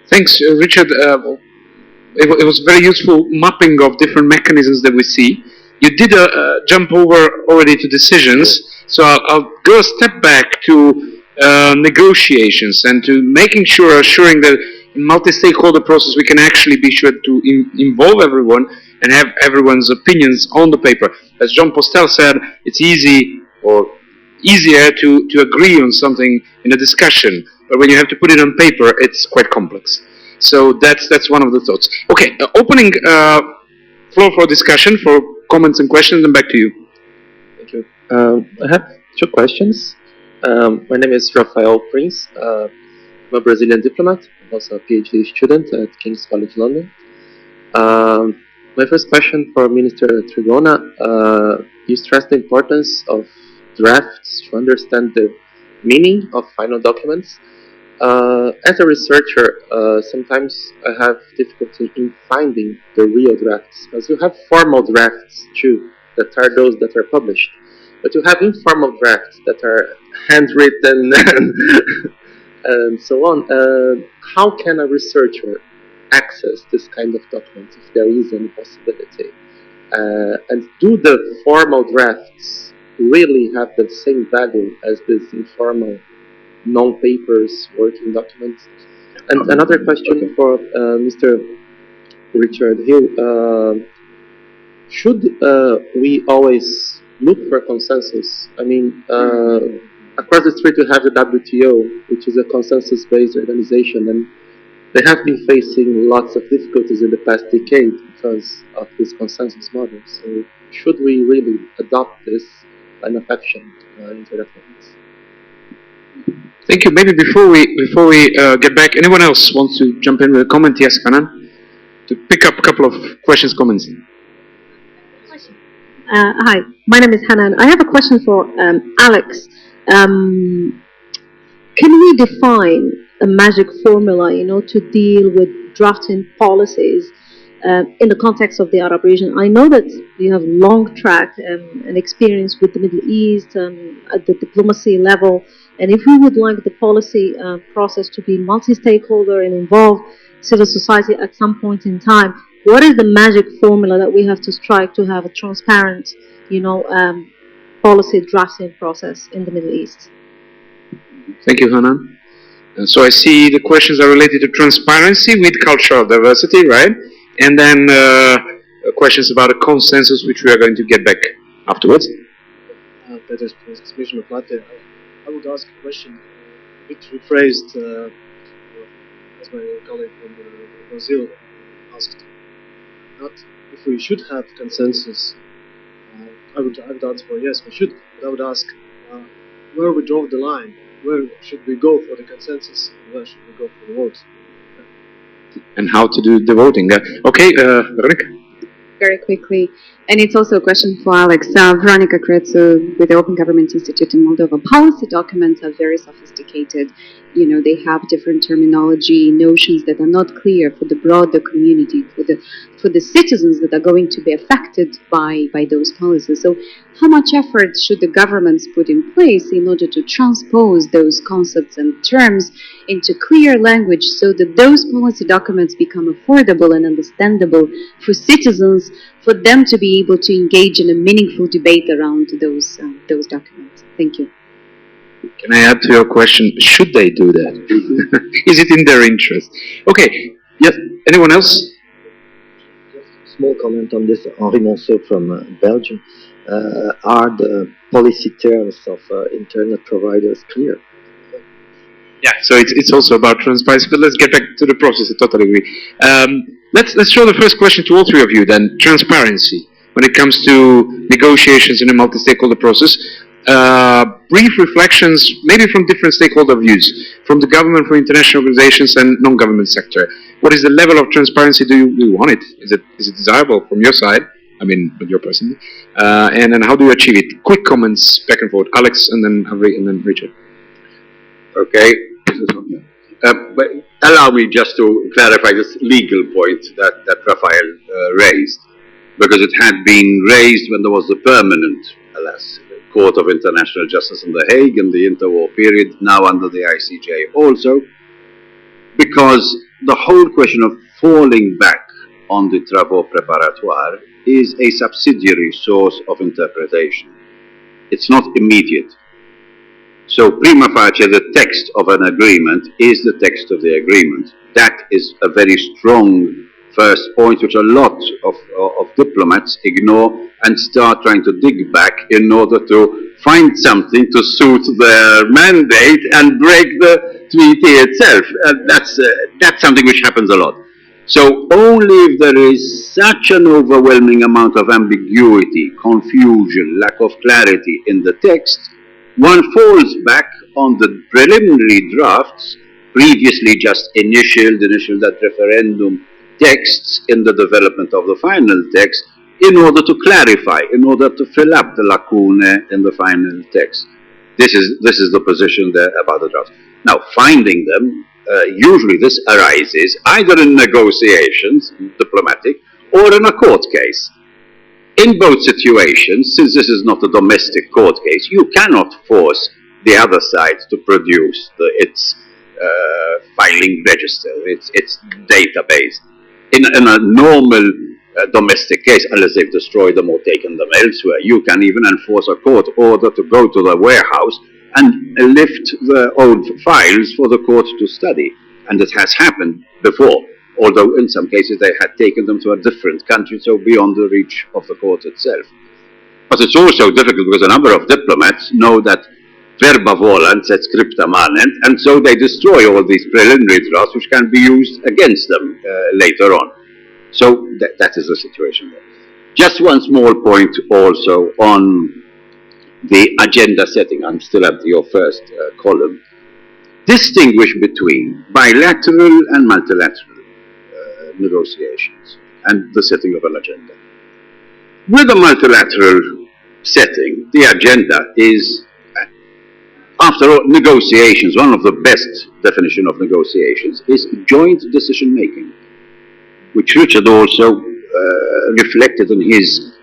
S2: Thanks, Richard. It was very useful mapping of different mechanisms that we see. You did jump over already to decisions, so I'll go a step back to negotiations and to assuring that in multi-stakeholder process we can actually be sure to involve everyone and have everyone's opinions on the paper. As John Postel said, it's easy or easier to agree on something in a discussion, but when you have to put it on paper, it's quite complex. So that's one of the thoughts. Okay, opening floor for discussion, for comments and questions, and back to you.
S5: Thank you. I have two questions. My name is Rafael Prince. I'm a Brazilian diplomat, also a PhD student at King's College London. My first question for Minister Trigona, you stressed the importance of drafts to understand the meaning of final documents. As a researcher, sometimes I have difficulty in finding the real drafts, because you have formal drafts too, that are those that are published, but you have informal drafts that are handwritten and so on. How can a researcher access this kind of documents, if there is any possibility? And do the formal drafts really have the same value as this informal non-papers working documents? And another question for Mr. Richard Hill. Should we always look for consensus? I mean, across the street we have the WTO, which is a consensus-based organization, and they have been facing lots of difficulties in the past decade because of this consensus model. So should we really adopt this line of action in InternetGovernance?
S2: Thank you. Maybe before we get back, anyone else wants to jump in with a comment? Yes, Hanan, to pick up a couple of questions, comments.
S6: Hi, my name is Hanan. I have a question for Alex. Can we define a magic formula, to deal with drafting policies in the context of the Arab region? I know that you have long track and experience with the Middle East at the diplomacy level, and if we would like the policy process to be multi-stakeholder and involve civil society at some point in time, what is the magic formula that we have to strike to have a transparent, policy drafting process in the Middle East?
S2: Thank you, Hanan. And so I see the questions are related to transparency with cultural diversity, right? And then questions about a consensus, which we are going to get back afterwards.
S7: That is expression of Latte. I would ask a question a bit rephrased, as my colleague from Brazil asked, not if we should have consensus. I would answer for yes, we should. But I would ask where we draw the line. Where should we go for the consensus? And where should we go for the vote?
S2: And how to do the voting. Okay, Veronica.
S8: Very quickly, and it's also a question for Alex. Veronica Crețu with the Open Government Institute in Moldova. Policy documents are very sophisticated. You know, they have different terminology, notions that are not clear for the broader community, for the citizens that are going to be affected by those policies. So how much effort should the governments put in place in order to transpose those concepts and terms into clear language so that those policy documents become affordable and understandable for citizens, for them to be able to engage in a meaningful debate around those documents? Thank you.
S2: Can I add to your question, should they do that? Is it in their interest? Okay, yes, anyone else?
S9: Just a small comment on this, Henri Monceau from Belgium. Are the policy terms of internet providers clear?
S2: Yeah, so it's also about transparency, but let's get back to the process. I totally agree. Let's show the first question to all three of you then, transparency. When it comes to negotiations in a multi-stakeholder process, brief reflections, maybe from different stakeholder views, from the government, from international organizations and non-government sector. What is the level of transparency do you want it? Is it desirable from your side? I mean, with your person. And then how do you achieve it? Quick comments back and forth. Alex and then Avri and then Richard.
S1: Okay. But allow me just to clarify this legal point that Rafael raised, because it had been raised when there was the permanent, alas, Court of International Justice in The Hague in the interwar period, now under the ICJ also, because the whole question of falling back on the travaux préparatoires is a subsidiary source of interpretation. It's not immediate. So prima facie, the text of an agreement is the text of the agreement. That is a very strong first point, which a lot of diplomats ignore and start trying to dig back in order to find something to suit their mandate and break the treaty itself. That's something which happens a lot. So only if there is such an overwhelming amount of ambiguity, confusion, lack of clarity in the text, one falls back on the preliminary drafts, previously just initialed that referendum texts in the development of the final text, in order to clarify, in order to fill up the lacunae in the final text. This is the position there about the draft. Now, finding them, usually this arises either in negotiations, diplomatic, or in a court case. In both situations, since this is not a domestic court case, you cannot force the other side to produce its filing register, its database. In a normal domestic case, unless they've destroyed them or taken them elsewhere, you can even enforce a court order to go to the warehouse and lift the old files for the court to study. And it has happened before, although in some cases they had taken them to a different country, so beyond the reach of the court itself. But it's also difficult because a number of diplomats know that verba volant et scripta manent, and so they destroy all these preliminary drafts which can be used against them later on. So that is the situation there. Just one small point also on the agenda setting. I'm still at your first column. Distinguish between bilateral and multilateral negotiations and the setting of an agenda. With a multilateral setting, the agenda is, after all, negotiations. One of the best definition of negotiations is joint decision making, which Richard also reflected in his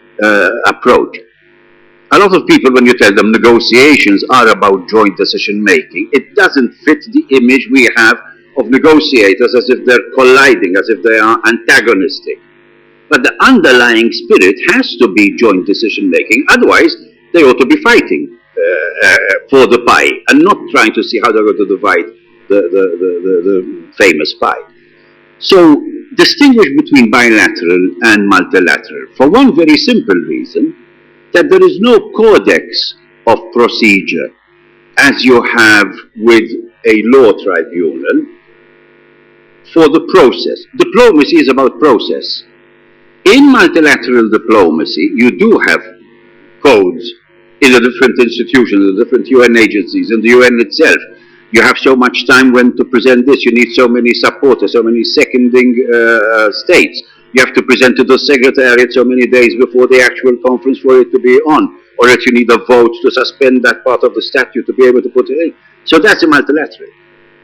S1: approach. A lot of people, when you tell them negotiations are about joint decision making, it doesn't fit the image we have of negotiators as if they're colliding, as if they are antagonistic. But the underlying spirit has to be joint decision making, otherwise they ought to be fighting for the pie and not trying to see how they're going to divide the famous pie. So distinguish between bilateral and multilateral for one very simple reason, that there is no codex of procedure as you have with a law tribunal for the process. Diplomacy is about process. In multilateral diplomacy, you do have codes in the different institutions, the different UN agencies, and the UN itself. You have so much time when to present this. You need so many supporters, so many seconding states. You have to present to the Secretariat so many days before the actual conference for it to be on, or that you need a vote to suspend that part of the statute to be able to put it in. So that's a multilateral.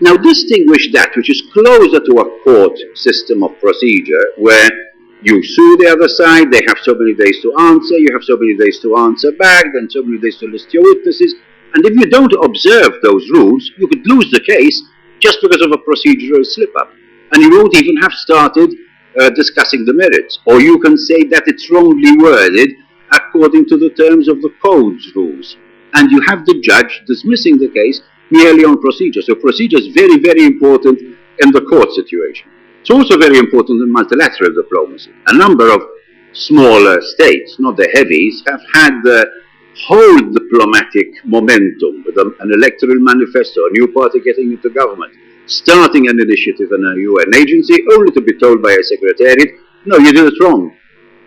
S1: Now distinguish that which is closer to a court system of procedure, where you sue the other side, they have so many days to answer, you have so many days to answer back, then so many days to list your witnesses, and if you don't observe those rules, you could lose the case just because of a procedural slip-up, and you won't even have started discussing the merits. Or you can say that it's wrongly worded according to the terms of the code's rules, and you have the judge dismissing the case merely on procedure. So procedure is very, very important in the court situation. It's also very important in multilateral diplomacy. A number of smaller states, not the heavies, have had the whole diplomatic momentum with an electoral manifesto, a new party getting into government, starting an initiative in a UN agency, only to be told by a secretariat, no, you did it wrong.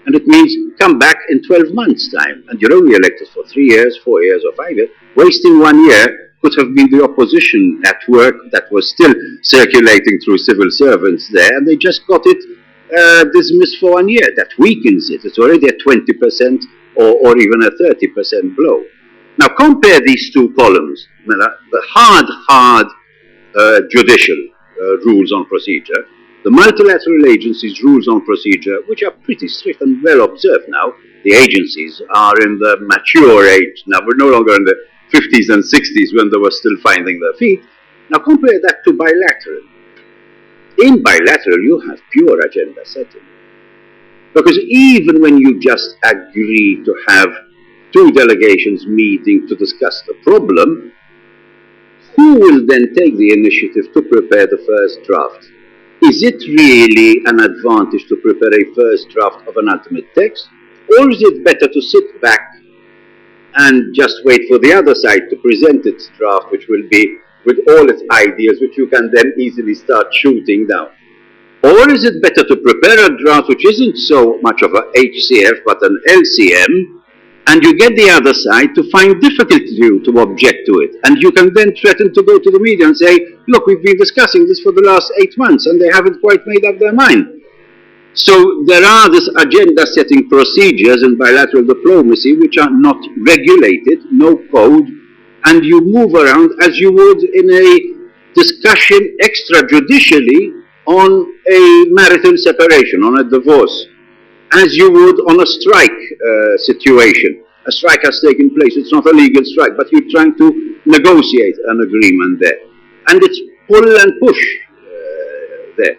S1: And it means come back in 12 months' time, and you're only elected for 3 years, 4 years, or 5 years. Wasting 1 year could have been the opposition at work that was still circulating through civil servants there, and they just got it dismissed for 1 year. That weakens it. It's already at 20% or even a 30% blow. Now compare these two columns, the hard judicial rules on procedure, the multilateral agencies' rules on procedure, which are pretty strict and well observed now. The agencies are in the mature age. Now we're no longer in the 50s and 60s when they were still finding their feet. Now compare that to bilateral. In bilateral, you have pure agenda setting. Because even when you just agree to have two delegations meeting to discuss the problem, who will then take the initiative to prepare the first draft? Is it really an advantage to prepare a first draft of an ultimate text? Or is it better to sit back and just wait for the other side to present its draft, which will be with all its ideas, which you can then easily start shooting down? Or is it better to prepare a draft which isn't so much of a HCF but an LCM, and you get the other side to find difficulty to object to it, and you can then threaten to go to the media and say, look, we've been discussing this for the last 8 months and they haven't quite made up their mind. So there are these agenda-setting procedures in bilateral diplomacy which are not regulated, no code, and you move around as you would in a discussion extrajudicially on a marital separation, on a divorce, as you would on a strike situation. A strike has taken place. It's not a legal strike, but you're trying to negotiate an agreement there. And it's pull and push there.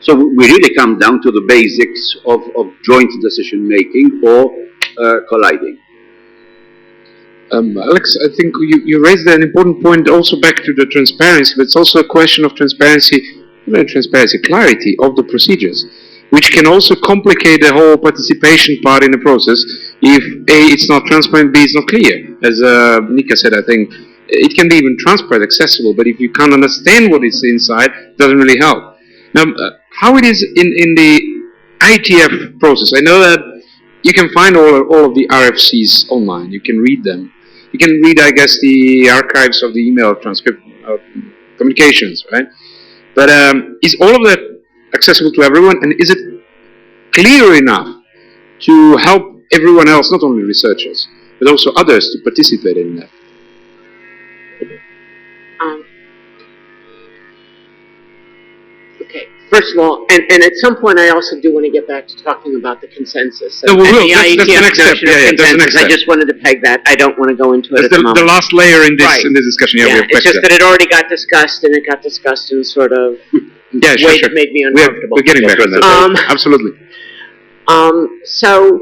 S1: So we really come down to the basics of joint decision-making or colliding.
S2: Alex, I think you raised an important point also back to the transparency, but it's also a question of transparency, clarity of the procedures, which can also complicate the whole participation part in the process if A, it's not transparent, B, it's not clear. As Nika said, I think it can be even transparent, accessible, but if you can't understand what is inside, it doesn't really help. Now, how it is in the ITF process, I know that you can find all of the RFCs online, you can read them. You can read, I guess, the archives of the email transcript of communications, right? But is all of that accessible to everyone, and is it clear enough to help everyone else, not only researchers, but also others to participate in that?
S3: Okay, first of all, and at some point I also do want to get back to talking about the consensus.
S2: No, we will. That's the next step. Yeah, that's the next step.
S3: I just wanted to peg that. I don't want to go into it at the moment.
S2: The last layer in this discussion. Yeah,
S3: it's just that it already got discussed, and it got discussed in sort of way that made me uncomfortable.
S2: We're getting back on that. Absolutely.
S3: So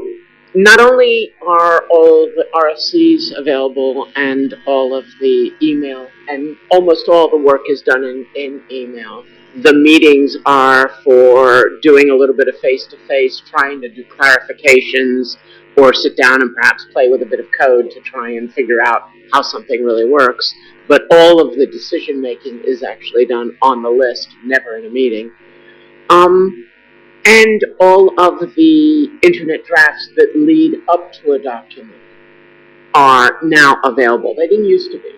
S3: not only are all the RFCs available and all of the email, and almost all the work is done in email. The meetings are for doing a little bit of face-to-face, trying to do clarifications, or sit down and perhaps play with a bit of code to try and figure out how something really works. But all of the decision making is actually done on the list, never in a meeting. And all of the internet drafts that lead up to a document are now available. They didn't used to be.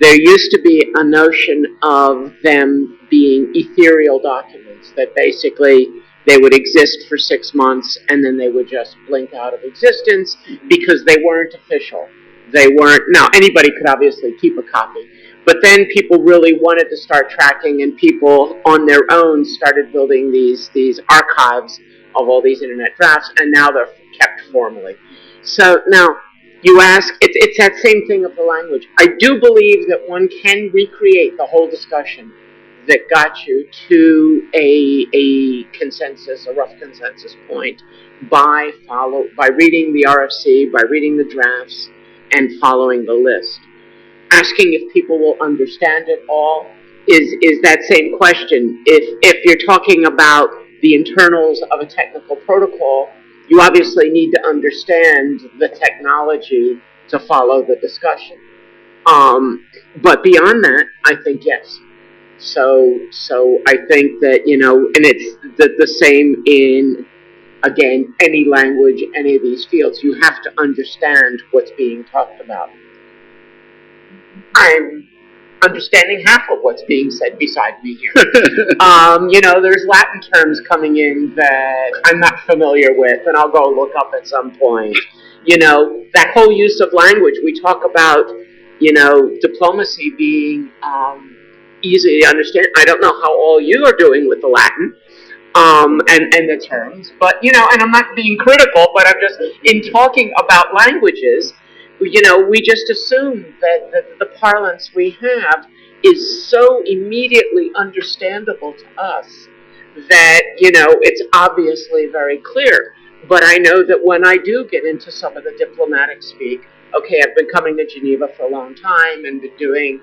S3: There used to be a notion of them being ethereal documents, that basically they would exist for 6 months and then they would just blink out of existence because they weren't official. They weren't, now anybody could obviously keep a copy, but then people really wanted to start tracking, and people on their own started building these archives of all these internet drafts, and now they're kept formally. So now, you ask, it's that same thing of the language. I do believe that one can recreate the whole discussion that got you to a consensus, a rough consensus point, by reading the RFC, by reading the drafts, and following the list. Asking if people will understand it all is that same question. If you're talking about the internals of a technical protocol, you obviously need to understand the technology to follow the discussion. But beyond that, I think yes. So I think that, and it's the same in, again, any language, any of these fields. You have to understand what's being talked about. I'm understanding half of what's being said beside me here. There's Latin terms coming in that I'm not familiar with, and I'll go look up at some point. That whole use of language, we talk about, diplomacy being easy to understand. I don't know how all you are doing with the Latin and the terms, but, and I'm not being critical, but I'm just, in talking about languages, we just assume that the parlance we have is so immediately understandable to us that, it's obviously very clear. But I know that when I do get into some of the diplomatic speak, okay, I've been coming to Geneva for a long time and been doing,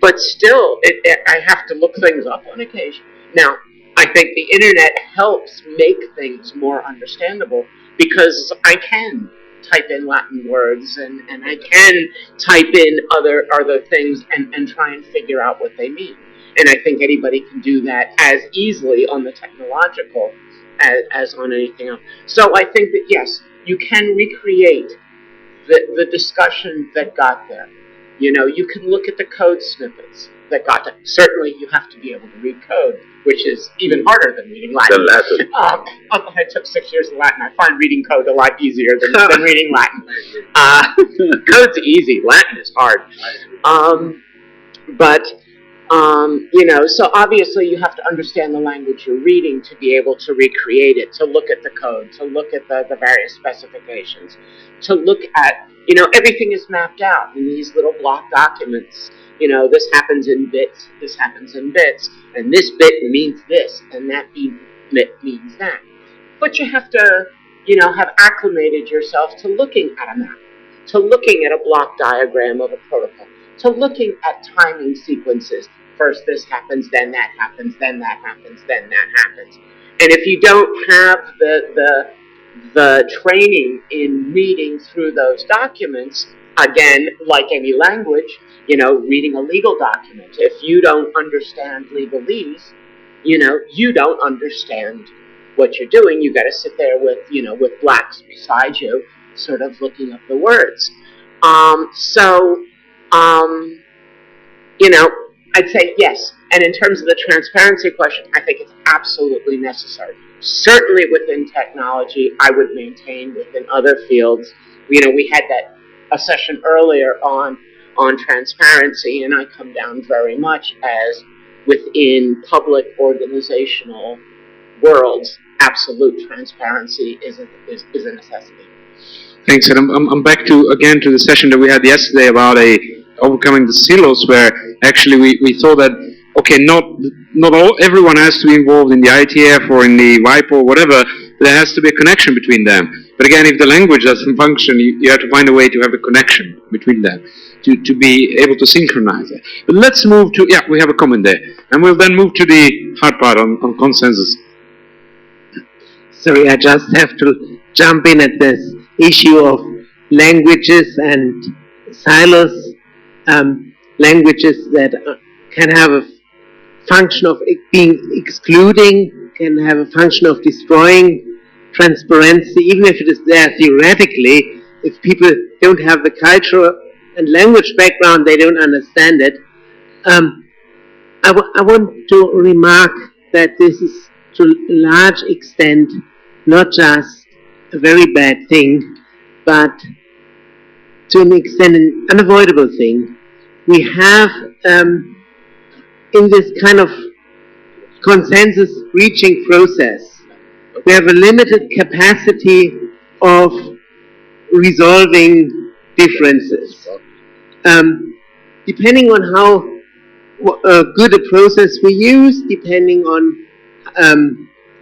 S3: but still, I have to look things up on occasion. Now, I think the internet helps make things more understandable because I can type in Latin words and I can type in other things and try and figure out what they mean. And I think anybody can do that as easily on the technological as on anything else. So I think that, yes, you can recreate the discussion that got there. You can look at the code snippets that got there. Certainly you have to be able to read code, which is even harder than reading Latin. I took 6 years of Latin. I find reading code a lot easier than reading Latin. Code's easy. Latin is hard. So obviously you have to understand the language you're reading to be able to recreate it, to look at the code, to look at the various specifications, to look at, everything is mapped out in these little block documents. This happens in bits, this happens in bits, and this bit means this, and that bit means that. But you have to, have acclimated yourself to looking at a map, to looking at a block diagram of a protocol, to looking at timing sequences. First this happens, then that happens, then that happens, then that happens. And if you don't have the training in reading through those documents, again, like any language, reading a legal document, if you don't understand legalese, you don't understand what you're doing. You got to sit there with blacks beside you, sort of looking up the words. I'd say yes. And in terms of the transparency question, I think it's absolutely necessary. Certainly within technology, I would maintain within other fields. We had a session earlier on transparency, and I come down very much as within public organizational worlds, absolute transparency is a necessity.
S2: Thanks, and I'm back to the session that we had yesterday about overcoming the silos, where actually we thought that, okay, not everyone has to be involved in the ITF or in the WIPO or whatever, there has to be a connection between them. But again, if the language doesn't function, you have to find a way to have a connection between them, to be able to synchronize it. But let's move to, we have a comment there, and we'll then move to the hard part on consensus.
S10: Sorry, I just have to jump in at this. issue of languages and silos, languages that can have a function of being excluding, can have a function of destroying transparency, even if it is there theoretically. If people don't have the cultural and language background, they don't understand it. I want to remark that this is to a large extent not just a very bad thing, but to an extent an unavoidable thing. We have in this kind of consensus reaching process, we have a limited capacity of resolving differences. Depending on how good a process we use, depending on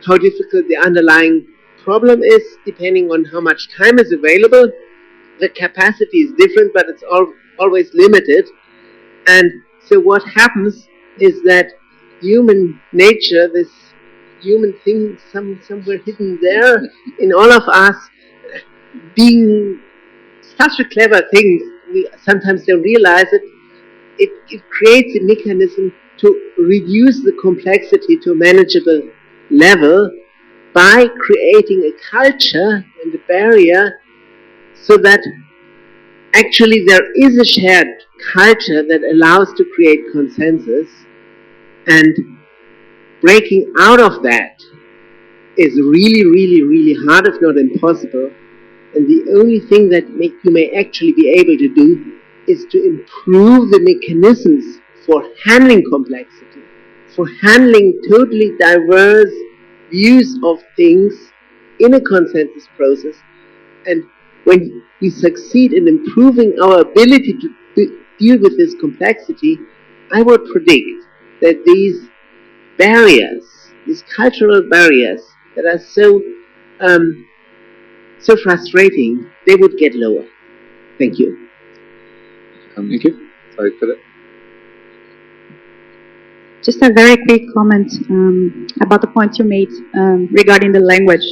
S10: how difficult the underlying problem is, depending on how much time is available, the capacity is different, but it's always limited. And so what happens is that human nature, this human thing somewhere hidden there in all of us, being such a clever thing, we sometimes don't realize it, it creates a mechanism to reduce the complexity to a manageable level by creating a culture and a barrier so that actually there is a shared culture that allows to create consensus, and breaking out of that is really, really, really hard, if not impossible. And the only thing that you may actually be able to do is to improve the mechanisms for handling complexity, for handling totally diverse views of things in a consensus process. And when we succeed in improving our ability to deal with this complexity, I would predict that these barriers, these cultural barriers that are so frustrating, they would get lower. Thank you.
S4: Thank you. Sorry for that.
S8: Just a very quick comment about the point you made regarding the language.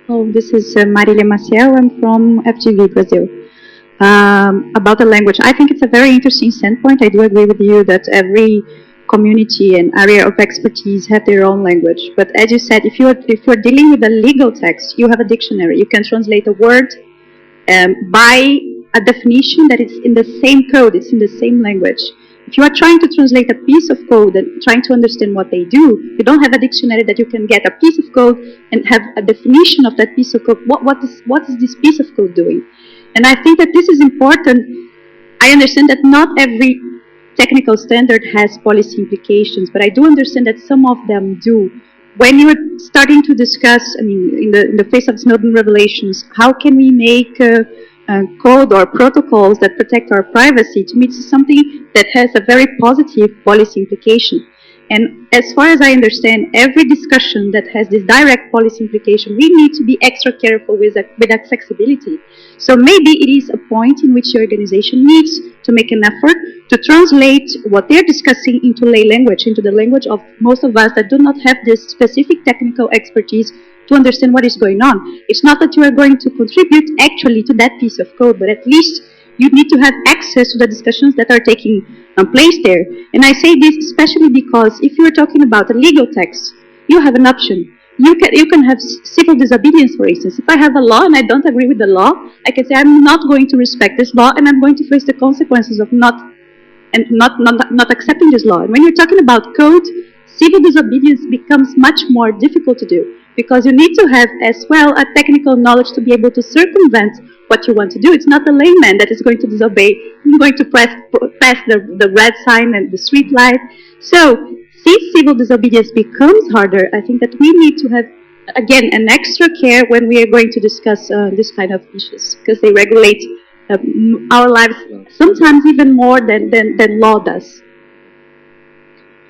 S8: Oh, this is Marília Maciel. I'm from FGV, Brazil. About the language, I think it's a very interesting standpoint. I do agree with you that every community and area of expertise have their own language. But as you said, if you're dealing with a legal text, you have a dictionary. You can translate a word by a definition that is in the same code, it's in the same language. If you are trying to translate a piece of code and trying to understand what they do, you don't have a dictionary that you can get a piece of code and have a definition of that piece of code. What is this piece of code doing? And I think that this is important. I understand that not every technical standard has policy implications, but I do understand that some of them do. When you're starting to discuss, I mean, in the face of Snowden revelations, how can we make code or protocols that protect our privacy, to me it's something that has a very positive policy implication. And as far as I understand, every discussion that has this direct policy implication, we need to be extra careful with accessibility. So maybe it is a point in which your organization needs to make an effort to translate what they're discussing into lay language, into the language of most of us that do not have this specific technical expertise to understand what is going on. It's not that you are going to contribute actually to that piece of code, but at least you need to have access to the discussions that are taking place there. And I say this especially because if you are talking about a legal text, you have an option. You can have civil disobedience, for instance. If I have a law and I don't agree with the law, I can say I'm not going to respect this law and I'm going to face the consequences of not accepting this law. And when you're talking about code, civil disobedience becomes much more difficult to do, because you need to have as well a technical knowledge to be able to circumvent what you want to do. It's not the layman that is going to disobey. I'm going to pass the red sign and the street light. So, since civil disobedience becomes harder, I think that we need to have, again, an extra care when we are going to discuss this kind of issues, because they regulate our lives sometimes even more than law does.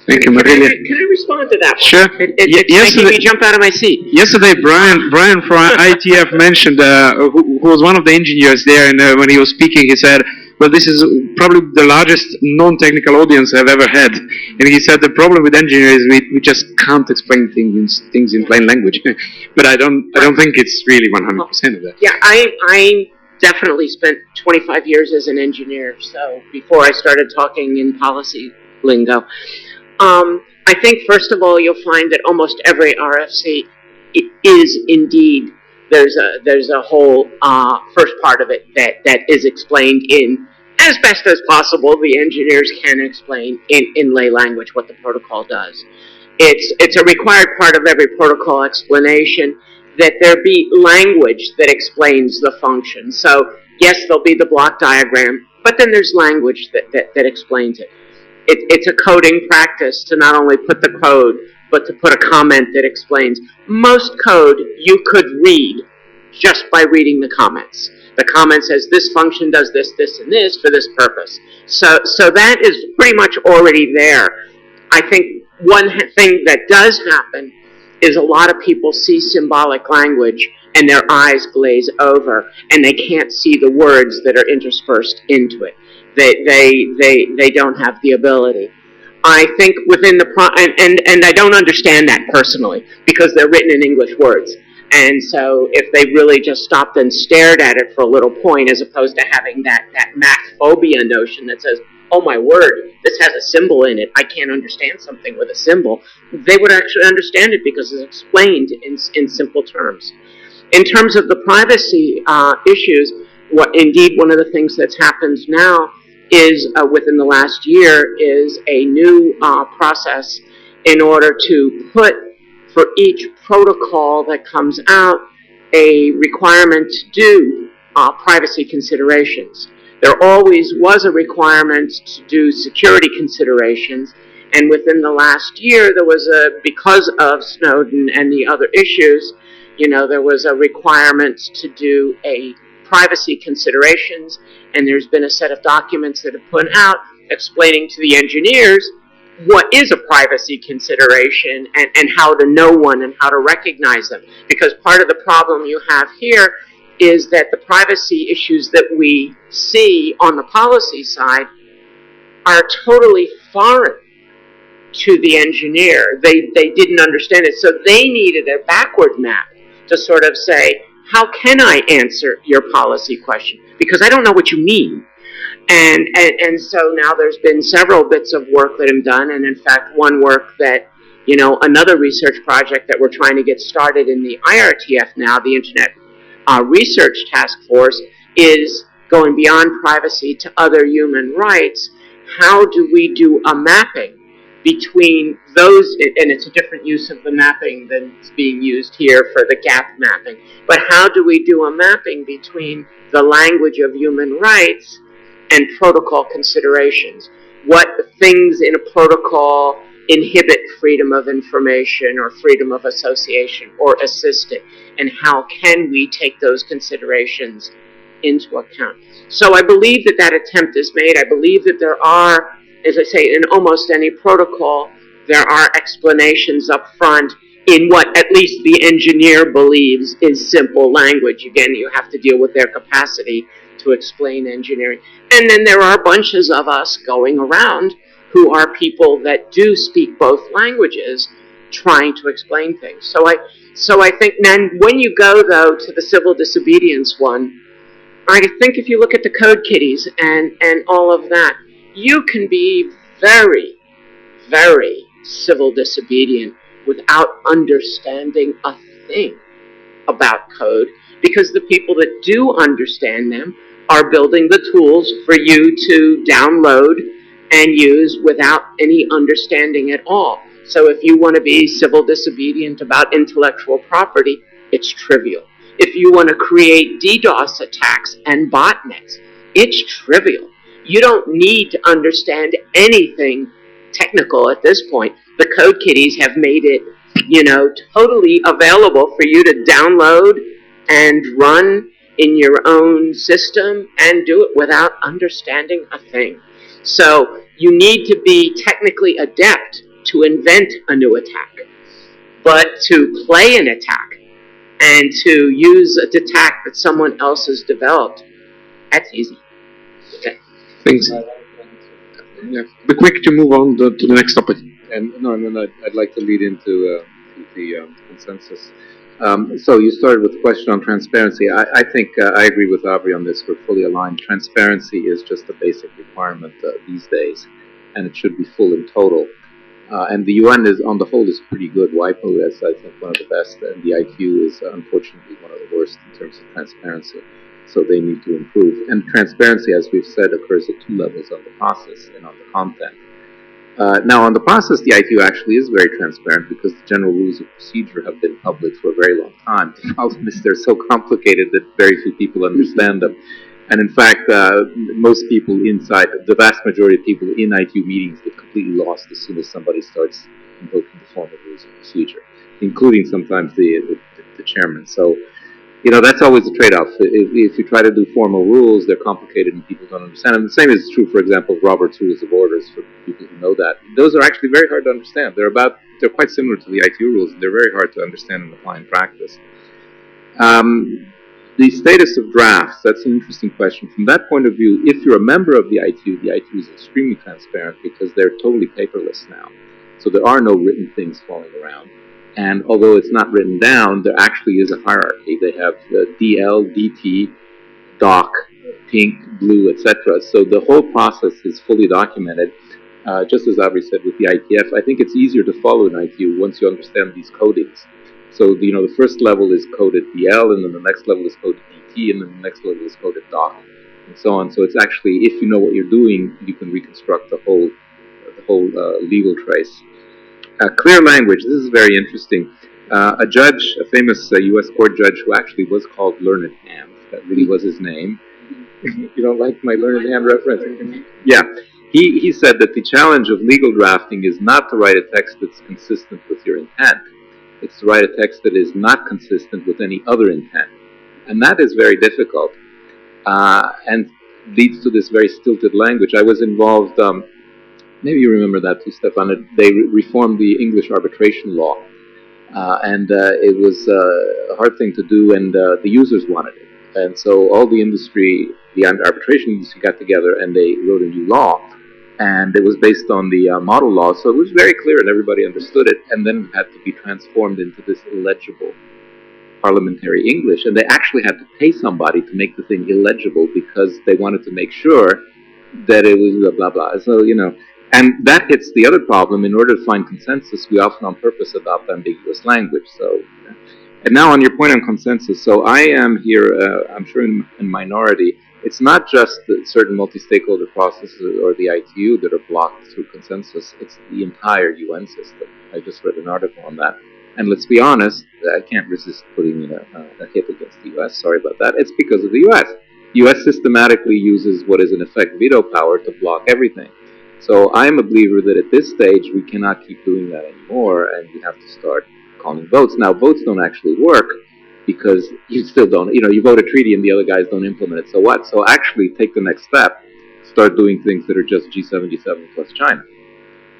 S2: Thank you, Marília.
S3: Can I respond to that?
S2: Sure.
S3: It's making me jump out of my seat.
S2: Yesterday, Brian from ITF mentioned, who was one of the engineers there, and when he was speaking, he said, well, this is probably the largest non-technical audience I've ever had. And he said the problem with engineers is we just can't explain things in plain language. But I don't think it's really 100% of that.
S3: Yeah, I definitely spent 25 years as an engineer, so before I started talking in policy lingo. I think, first of all, you'll find that almost every RFC is indeed, there's a whole first part of it that is explained in, as best as possible, the engineers can explain in lay language what the protocol does. It's a required part of every protocol explanation that there be language that explains the function. So, yes, there'll be the block diagram, but then there's language that explains it. It's a coding practice to not only put the code, but to put a comment that explains. Most code you could read just by reading the comments. The comment says this function does this, this, and this for this purpose. So that is pretty much already there. I think one thing that does happen is a lot of people see symbolic language and their eyes glaze over and they can't see the words that are interspersed into it. They don't have the ability. I think within the and I don't understand that personally because they're written in English words. And so if they really just stopped and stared at it for a little point, as opposed to having that math phobia notion that says, oh my word, this has a symbol in it, I can't understand something with a symbol, they would actually understand it because it's explained in simple terms. In terms of the privacy issues, indeed one of the things that's happened now is within the last year is a new process in order to put for each protocol that comes out a requirement to do privacy considerations. There always was a requirement to do security considerations, and within the last year there was because of Snowden and the other issues, there was a requirement to do a privacy considerations, and there's been a set of documents that have put out explaining to the engineers what is a privacy consideration and how to know one and how to recognize them. Because part of the problem you have here is that the privacy issues that we see on the policy side are totally foreign to the engineer. They didn't understand it, so they needed a backward map to sort of say, how can I answer your policy question? Because I don't know what you mean. And so now there's been several bits of work that have done, and in fact one work that, another research project that we're trying to get started in the IRTF now, the Internet Research Task Force, is going beyond privacy to other human rights. How do we do a mapping between those, and it's a different use of the mapping than is being used here for the gap mapping, but how do we do a mapping between the language of human rights and protocol considerations? What things in a protocol inhibit freedom of information or freedom of association or assist it? And how can we take those considerations into account? So I believe that attempt is made. I believe that there are, as I say, in almost any protocol, there are explanations up front in what at least the engineer believes is simple language. Again, you have to deal with their capacity to explain engineering. And then there are bunches of us going around who are people that do speak both languages trying to explain things. So I think then when you go, though, to the civil disobedience one, I think if you look at the code kitties and all of that, you can be very, very civil disobedient without understanding a thing about code, because the people that do understand them are building the tools for you to download and use without any understanding at all. So if you want to be civil disobedient about intellectual property, it's trivial. If you want to create DDoS attacks and botnets, it's trivial. You don't need to understand anything technical at this point. The code kitties have made it, totally available for you to download and run in your own system and do it without understanding a thing. So you need to be technically adept to invent a new attack, but to play an attack and to use an attack that someone else has developed, that's easy. Okay.
S2: Thanks. Yeah. Be quick to move on to the next topic.
S4: And I'd like to lead into the consensus. So you started with the question on transparency. I think I agree with Avri on this. We're fully aligned. Transparency is just a basic requirement these days, and it should be full and total. And the UN is, on the whole, is pretty good. WIPO is, I think, one of the best, and the ITU is unfortunately one of the worst in terms of transparency. So they need to improve. And transparency, as we've said, occurs at two levels: on the process and on the content. Now, on the process, the ITU actually is very transparent because the general rules of procedure have been public for a very long time. The problem is they're so complicated that very few people understand them. And in fact, most people inside, the vast majority of people in ITU meetings get completely lost as soon as somebody starts invoking the formal rules of procedure, including sometimes the chairman. So, you know, that's always a trade-off. If you try to do formal rules, they're complicated and people don't understand them. The same is true, for example, of Robert's Rules of Orders, for people who know that. Those are actually very hard to understand. They're quite similar to the ITU rules, and they're very hard to understand and apply in practice. The status of drafts, that's an interesting question. From that point of view, if you're a member of the ITU is extremely transparent because they're totally paperless now. So there are no written things falling around. And although it's not written down, there actually is a hierarchy. They have DL, DT, DOC, pink, blue, etc. So the whole process is fully documented. Just as Avri said with the ITF, I think it's easier to follow an ITU once you understand these codings. So, you know, the first level is coded DL, and then the next level is coded DT, and then the next level is coded DOC, and so on. So it's actually, if you know what you're doing, you can reconstruct the whole legal trace. Clear language, this is very interesting. A judge, a famous U.S. court judge who actually was called Learned Hand, that really was his name. You don't like my Learned Hand reference? Yeah. He said that the challenge of legal drafting is not to write a text that's consistent with your intent. It's to write a text that is not consistent with any other intent. And that is very difficult and leads to this very stilted language. I was involved, maybe you remember that too, Stefan. They reformed the English arbitration law. And it was a hard thing to do, and the users wanted it. And so all the industry, the arbitration industry got together and they wrote a new law. And it was based on the model law, so it was very clear and everybody understood it, and then it had to be transformed into this illegible parliamentary English, and they actually had to pay somebody to make the thing illegible because they wanted to make sure that it was blah, blah, blah. So, you know, and that hits the other problem. In order to find consensus, we often on purpose adopt ambiguous language. So, and now on your point on consensus, so I am here, I'm sure in minority. It's not just the certain multi-stakeholder processes or the ITU that are blocked through consensus. It's the entire UN system. I just read an article on that. And let's be honest, I can't resist putting in a hit against the US. Sorry about that. It's because of the US. The US systematically uses what is in effect veto power to block everything. So I'm a believer that at this stage we cannot keep doing that anymore, and we have to start calling votes. Now, votes don't actually work, because you still don't, you know, you vote a treaty and the other guys don't implement it, so what? So actually take the next step, start doing things that are just G77 plus China.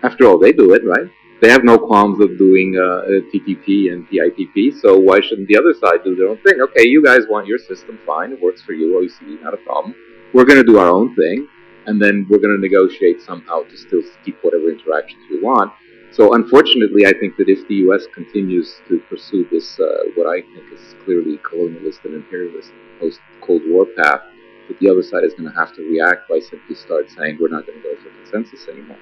S4: After all, they do it, right? They have no qualms of doing TPP and PIPP, so why shouldn't the other side do their own thing? Okay, you guys want your system, fine, it works for you, OECD, not a problem. We're going to do our own thing, and then we're going to negotiate somehow to still keep whatever interactions we want. So unfortunately, I think that if the U.S. continues to pursue this, what I think is clearly colonialist and imperialist post-Cold War path, that the other side is going to have to react by simply start saying we're not going to go for consensus anymore.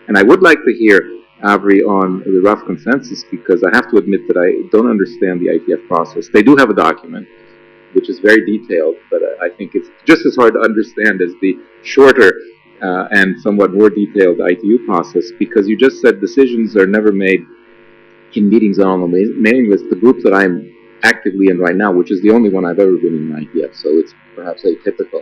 S4: And I would like to hear Avri on the rough consensus, because I have to admit that I don't understand the ITF process. They do have a document, which is very detailed, but I think it's just as hard to understand as the shorter and somewhat more detailed ITU process, because you just said decisions are never made in meetings on the mailing list. The group that I'm actively in right now, which is the only one I've ever been in ITF, so it's perhaps atypical.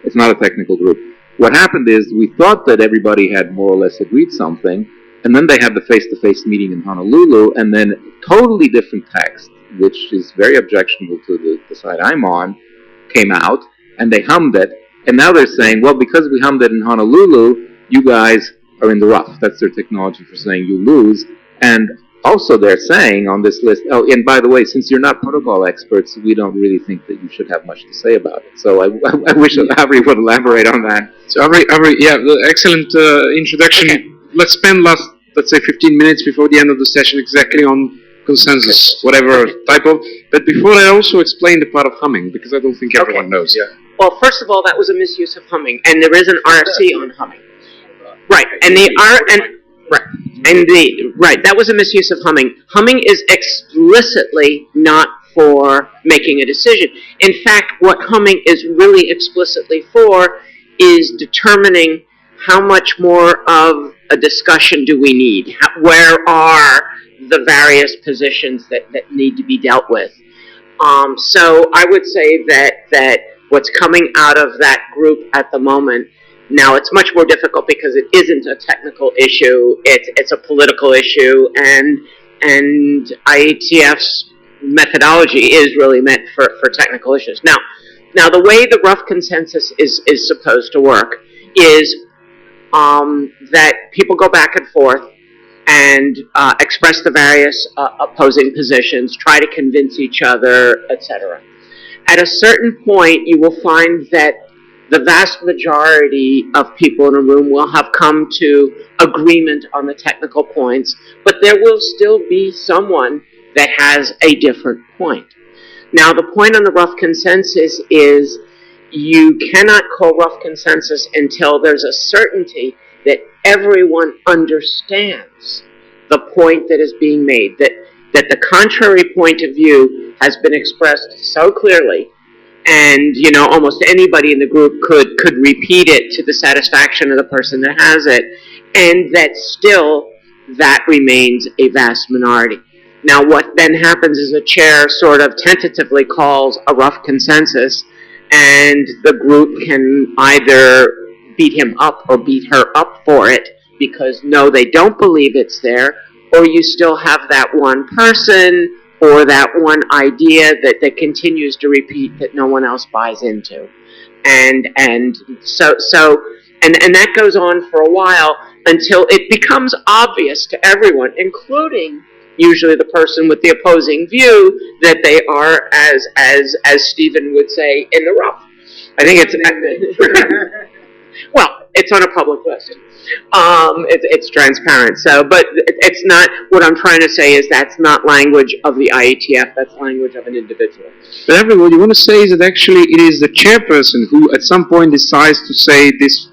S4: It's not a technical group. What happened is we thought that everybody had more or less agreed something, and then they had the face-to-face meeting in Honolulu, and then totally different text, which is very objectionable to the side I'm on, came out, and they hummed it. And now they're saying, well, because we hummed it in Honolulu, you guys are in the rough. That's their technology for saying you lose. And also they're saying on this list, oh, and by the way, since you're not protocol experts, we don't really think that you should have much to say about it. So I wish that Avri would elaborate on that.
S2: So Avri, yeah, excellent introduction.
S3: Okay.
S2: Let's spend let's say 15 minutes before the end of the session exactly on consensus, whatever type of. But before I also explain the part of humming, because I don't think everyone knows. Yeah.
S3: Well, first of all, that was a misuse of humming, and there is an RFC on humming. Right, and that was a misuse of humming. Humming is explicitly not for making a decision. In fact, what humming is really explicitly for is determining how much more of a discussion do we need? Where are the various positions that need to be dealt with? So I would say that what's coming out of that group at the moment, now it's much more difficult because it isn't a technical issue, it's a political issue, and IETF's methodology is really meant for technical issues. Now the way the rough consensus is supposed to work is that people go back and forth and express the various opposing positions, try to convince each other, etc. At a certain point, you will find that the vast majority of people in a room will have come to agreement on the technical points, but there will still be someone that has a different point. Now, the point on the rough consensus is you cannot call rough consensus until there's a certainty that everyone understands the point that is being made, that the contrary point of view has been expressed so clearly, and almost anybody in the group could repeat it to the satisfaction of the person that has it, and that still that remains a vast minority. Now, what then happens is a chair sort of tentatively calls a rough consensus, and the group can either beat him up or beat her up for it because no, they don't believe it's there, or you still have that one person or that one idea that continues to repeat that no one else buys into. And that goes on for a while until it becomes obvious to everyone, including usually the person with the opposing view, that they are, as Stephen would say, in the rough. I think it's well, it's on a public list. It's transparent. So, but it's not. What I'm trying to say is that's not language of the IETF. That's language of an individual.
S2: But everyone, what you want to say is that actually it is the chairperson who, at some point, decides to say this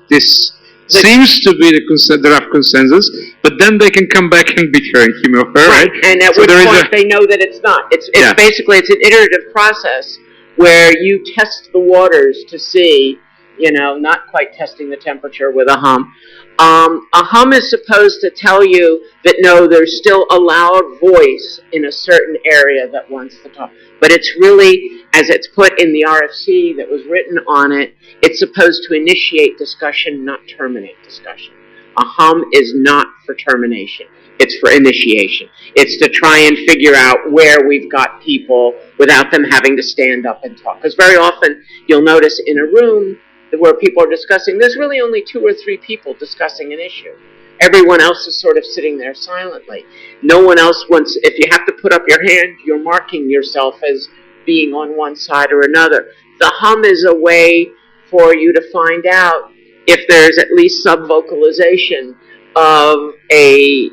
S2: seems to be the rough consensus, but then they can come back and beat him or her, right?
S3: And at which point they know that it's not. It's basically it's an iterative process where you test the waters to see. Not quite testing the temperature with a hum. A hum is supposed to tell you that no, there's still a loud voice in a certain area that wants to talk. But it's really, as it's put in the RFC that was written on it, it's supposed to initiate discussion, not terminate discussion. A hum is not for termination. It's for initiation. It's to try and figure out where we've got people without them having to stand up and talk. Because very often you'll notice in a room where people are discussing, there's really only 2 or 3 people discussing an issue. Everyone else is sort of sitting there silently. No one else wants, if you have to put up your hand, you're marking yourself as being on one side or another. The hum is a way for you to find out if there's at least sub-vocalization of a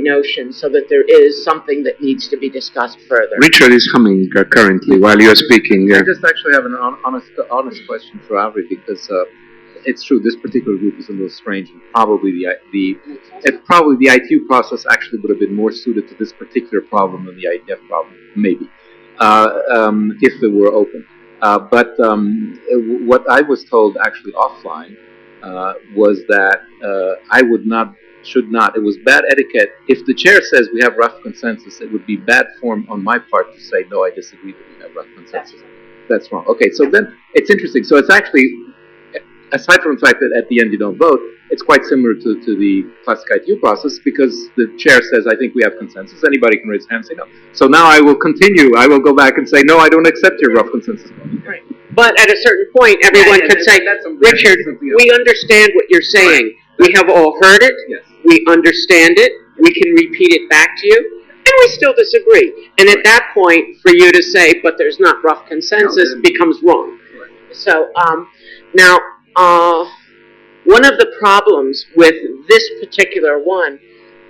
S3: notion, so that there is something that needs to be discussed further.
S2: Richard is humming currently while you are speaking.
S4: I just actually have an honest question for Avri, because it's true, this particular group is a little strange, and probably the ITU process actually would have been more suited to this particular problem than the IETF problem, maybe, if it were open. But what I was told actually offline was that I should not, it was bad etiquette. If the chair says we have rough consensus, it would be bad form on my part to say, no, I disagree that we have rough consensus. That's wrong. Okay, so then it's interesting. So it's actually, aside from the fact that at the end you don't vote, it's quite similar to the classic ITU process, because the chair says, I think we have consensus. Anybody can raise a hand and say no. So now I will continue. I will go back and say, no, I don't accept your rough consensus.
S3: Right. But at a certain point, everyone could say, Richard, we understand what you're saying. We have all heard it. Yes. We understand it. we can repeat it back to you, and we still disagree. And at that point, for you to say, but there's not rough consensus, becomes wrong. So now, one of the problems with this particular one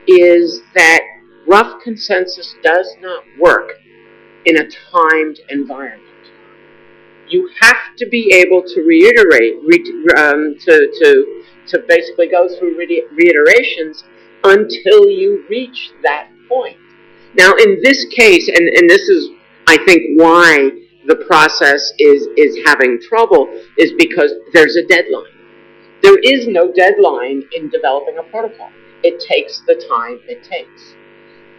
S3: is that rough consensus does not work in a timed environment. You have to be able to reiterate, to basically go through reiterations until you reach that point. Now, in this case, and this is, I think, why the process is having trouble, is because there's a deadline. There is no deadline in developing a protocol. It takes the time it takes.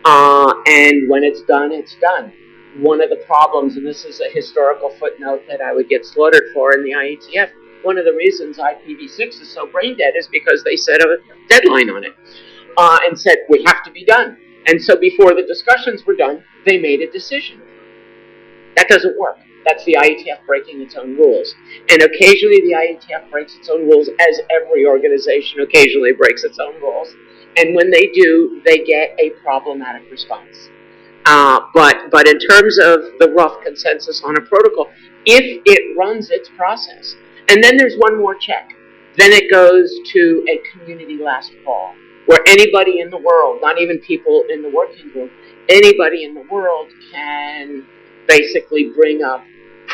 S3: And when it's done, it's done. One of the problems, and this is a historical footnote that I would get slaughtered for in the IETF, one of the reasons IPv6 is so brain dead is because they set a deadline on it and said, we have to be done. And so before the discussions were done, they made a decision. That doesn't work. That's the IETF breaking its own rules. And occasionally the IETF breaks its own rules, as every organization occasionally breaks its own rules. And when they do, they get a problematic response. But in terms of the rough consensus on a protocol, if it runs its process, and then there's one more check, then it goes to a community last call, where anybody in the world, not even people in the working group, anybody in the world can basically bring up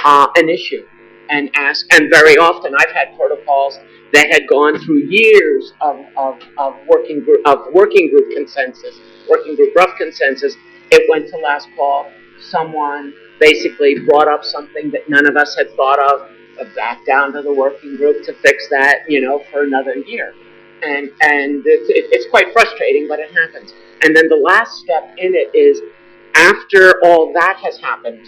S3: an issue and ask. And very often I've had protocols that had gone through years of working group consensus, working group rough consensus. It went to last call. Someone basically brought up something that none of us had thought of, back down to the working group to fix that, for another year. And it's quite frustrating, but it happens. And then the last step in it is, after all that has happened,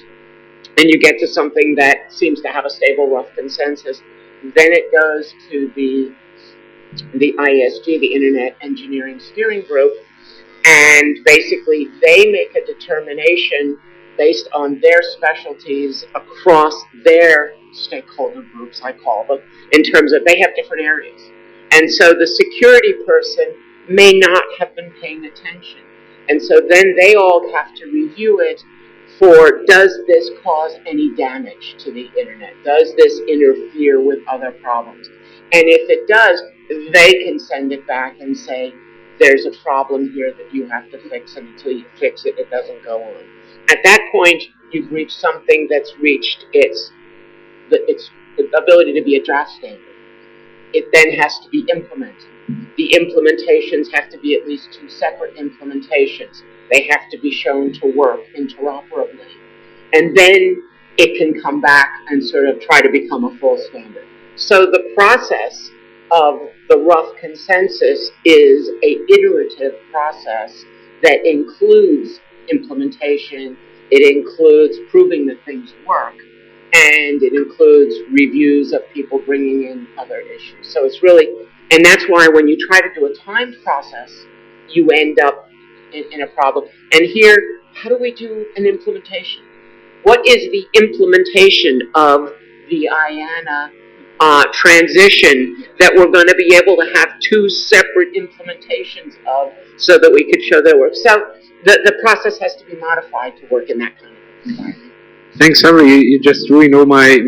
S3: and you get to something that seems to have a stable rough consensus, then it goes to the ISG, the Internet Engineering Steering Group, and basically they make a determination based on their specialties across their stakeholder groups, I call them, in terms of they have different areas. And so the security person may not have been paying attention. And so then they all have to review it for, does this cause any damage to the internet? Does this interfere with other problems? And if it does, they can send it back and say, there's a problem here that you have to fix, and until you fix it, it doesn't go on. At that point, you've reached something that's reached its ability to be a draft standard. It then has to be implemented. The implementations have to be at least 2 separate implementations. They have to be shown to work interoperably. And then it can come back and sort of try to become a full standard. So the process of the rough consensus is an iterative process that includes implementation, it includes proving that things work, and it includes reviews of people bringing in other issues. So it's really, and that's why when you try to do a timed process, you end up in a problem. And here, how do we do an implementation? What is the implementation of the IANA transition that we're going to be able to have 2 separate implementations of, so that we could show that it works? So the process has to be modified to work in that kind of environment.
S2: Thanks, Avri. You just ruined all my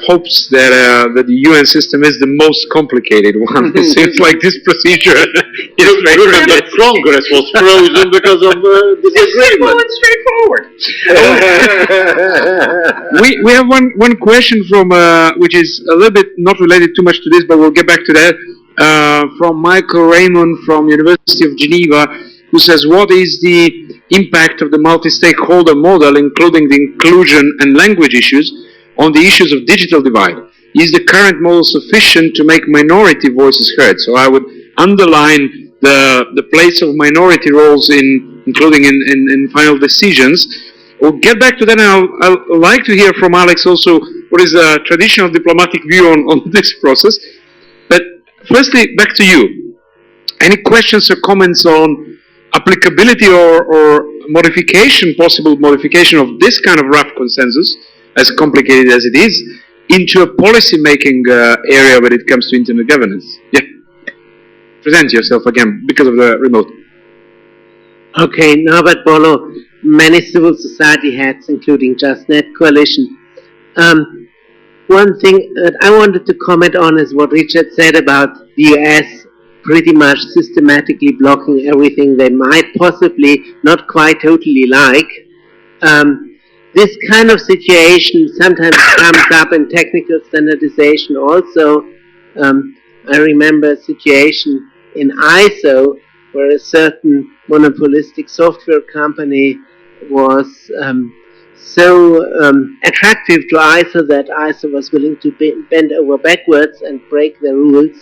S2: hopes that the UN system is the most complicated one. It seems like this procedure is
S11: the Congress was frozen because of disagreement.
S3: It's straightforward.
S2: We have one question from which is a little bit not related too much to this, but we'll get back to that. From Michael Raymond from University of Geneva, who says, what is the impact of the multi-stakeholder model, including the inclusion and language issues, on the issues of digital divide? Is the current model sufficient to make minority voices heard? So I would underline the place of minority roles including in final decisions. We'll get back to that, and I'd like to hear from Alex also what is the traditional diplomatic view on this process. But firstly, back to you. Any questions or comments on applicability or modification, possible modification of this kind of rough consensus, as complicated as it is, into a policy-making area when it comes to internet governance? Yeah. Present yourself again, because of the remote.
S10: Okay, Norbert Bolo, many civil society heads, including JustNet Coalition. One thing that I wanted to comment on is what Richard said about the US pretty much systematically blocking everything they might possibly not quite totally like. This kind of situation sometimes comes up in technical standardization also. I remember a situation in ISO where a certain monopolistic software company was so attractive to ISO that ISO was willing to bend over backwards and break the rules.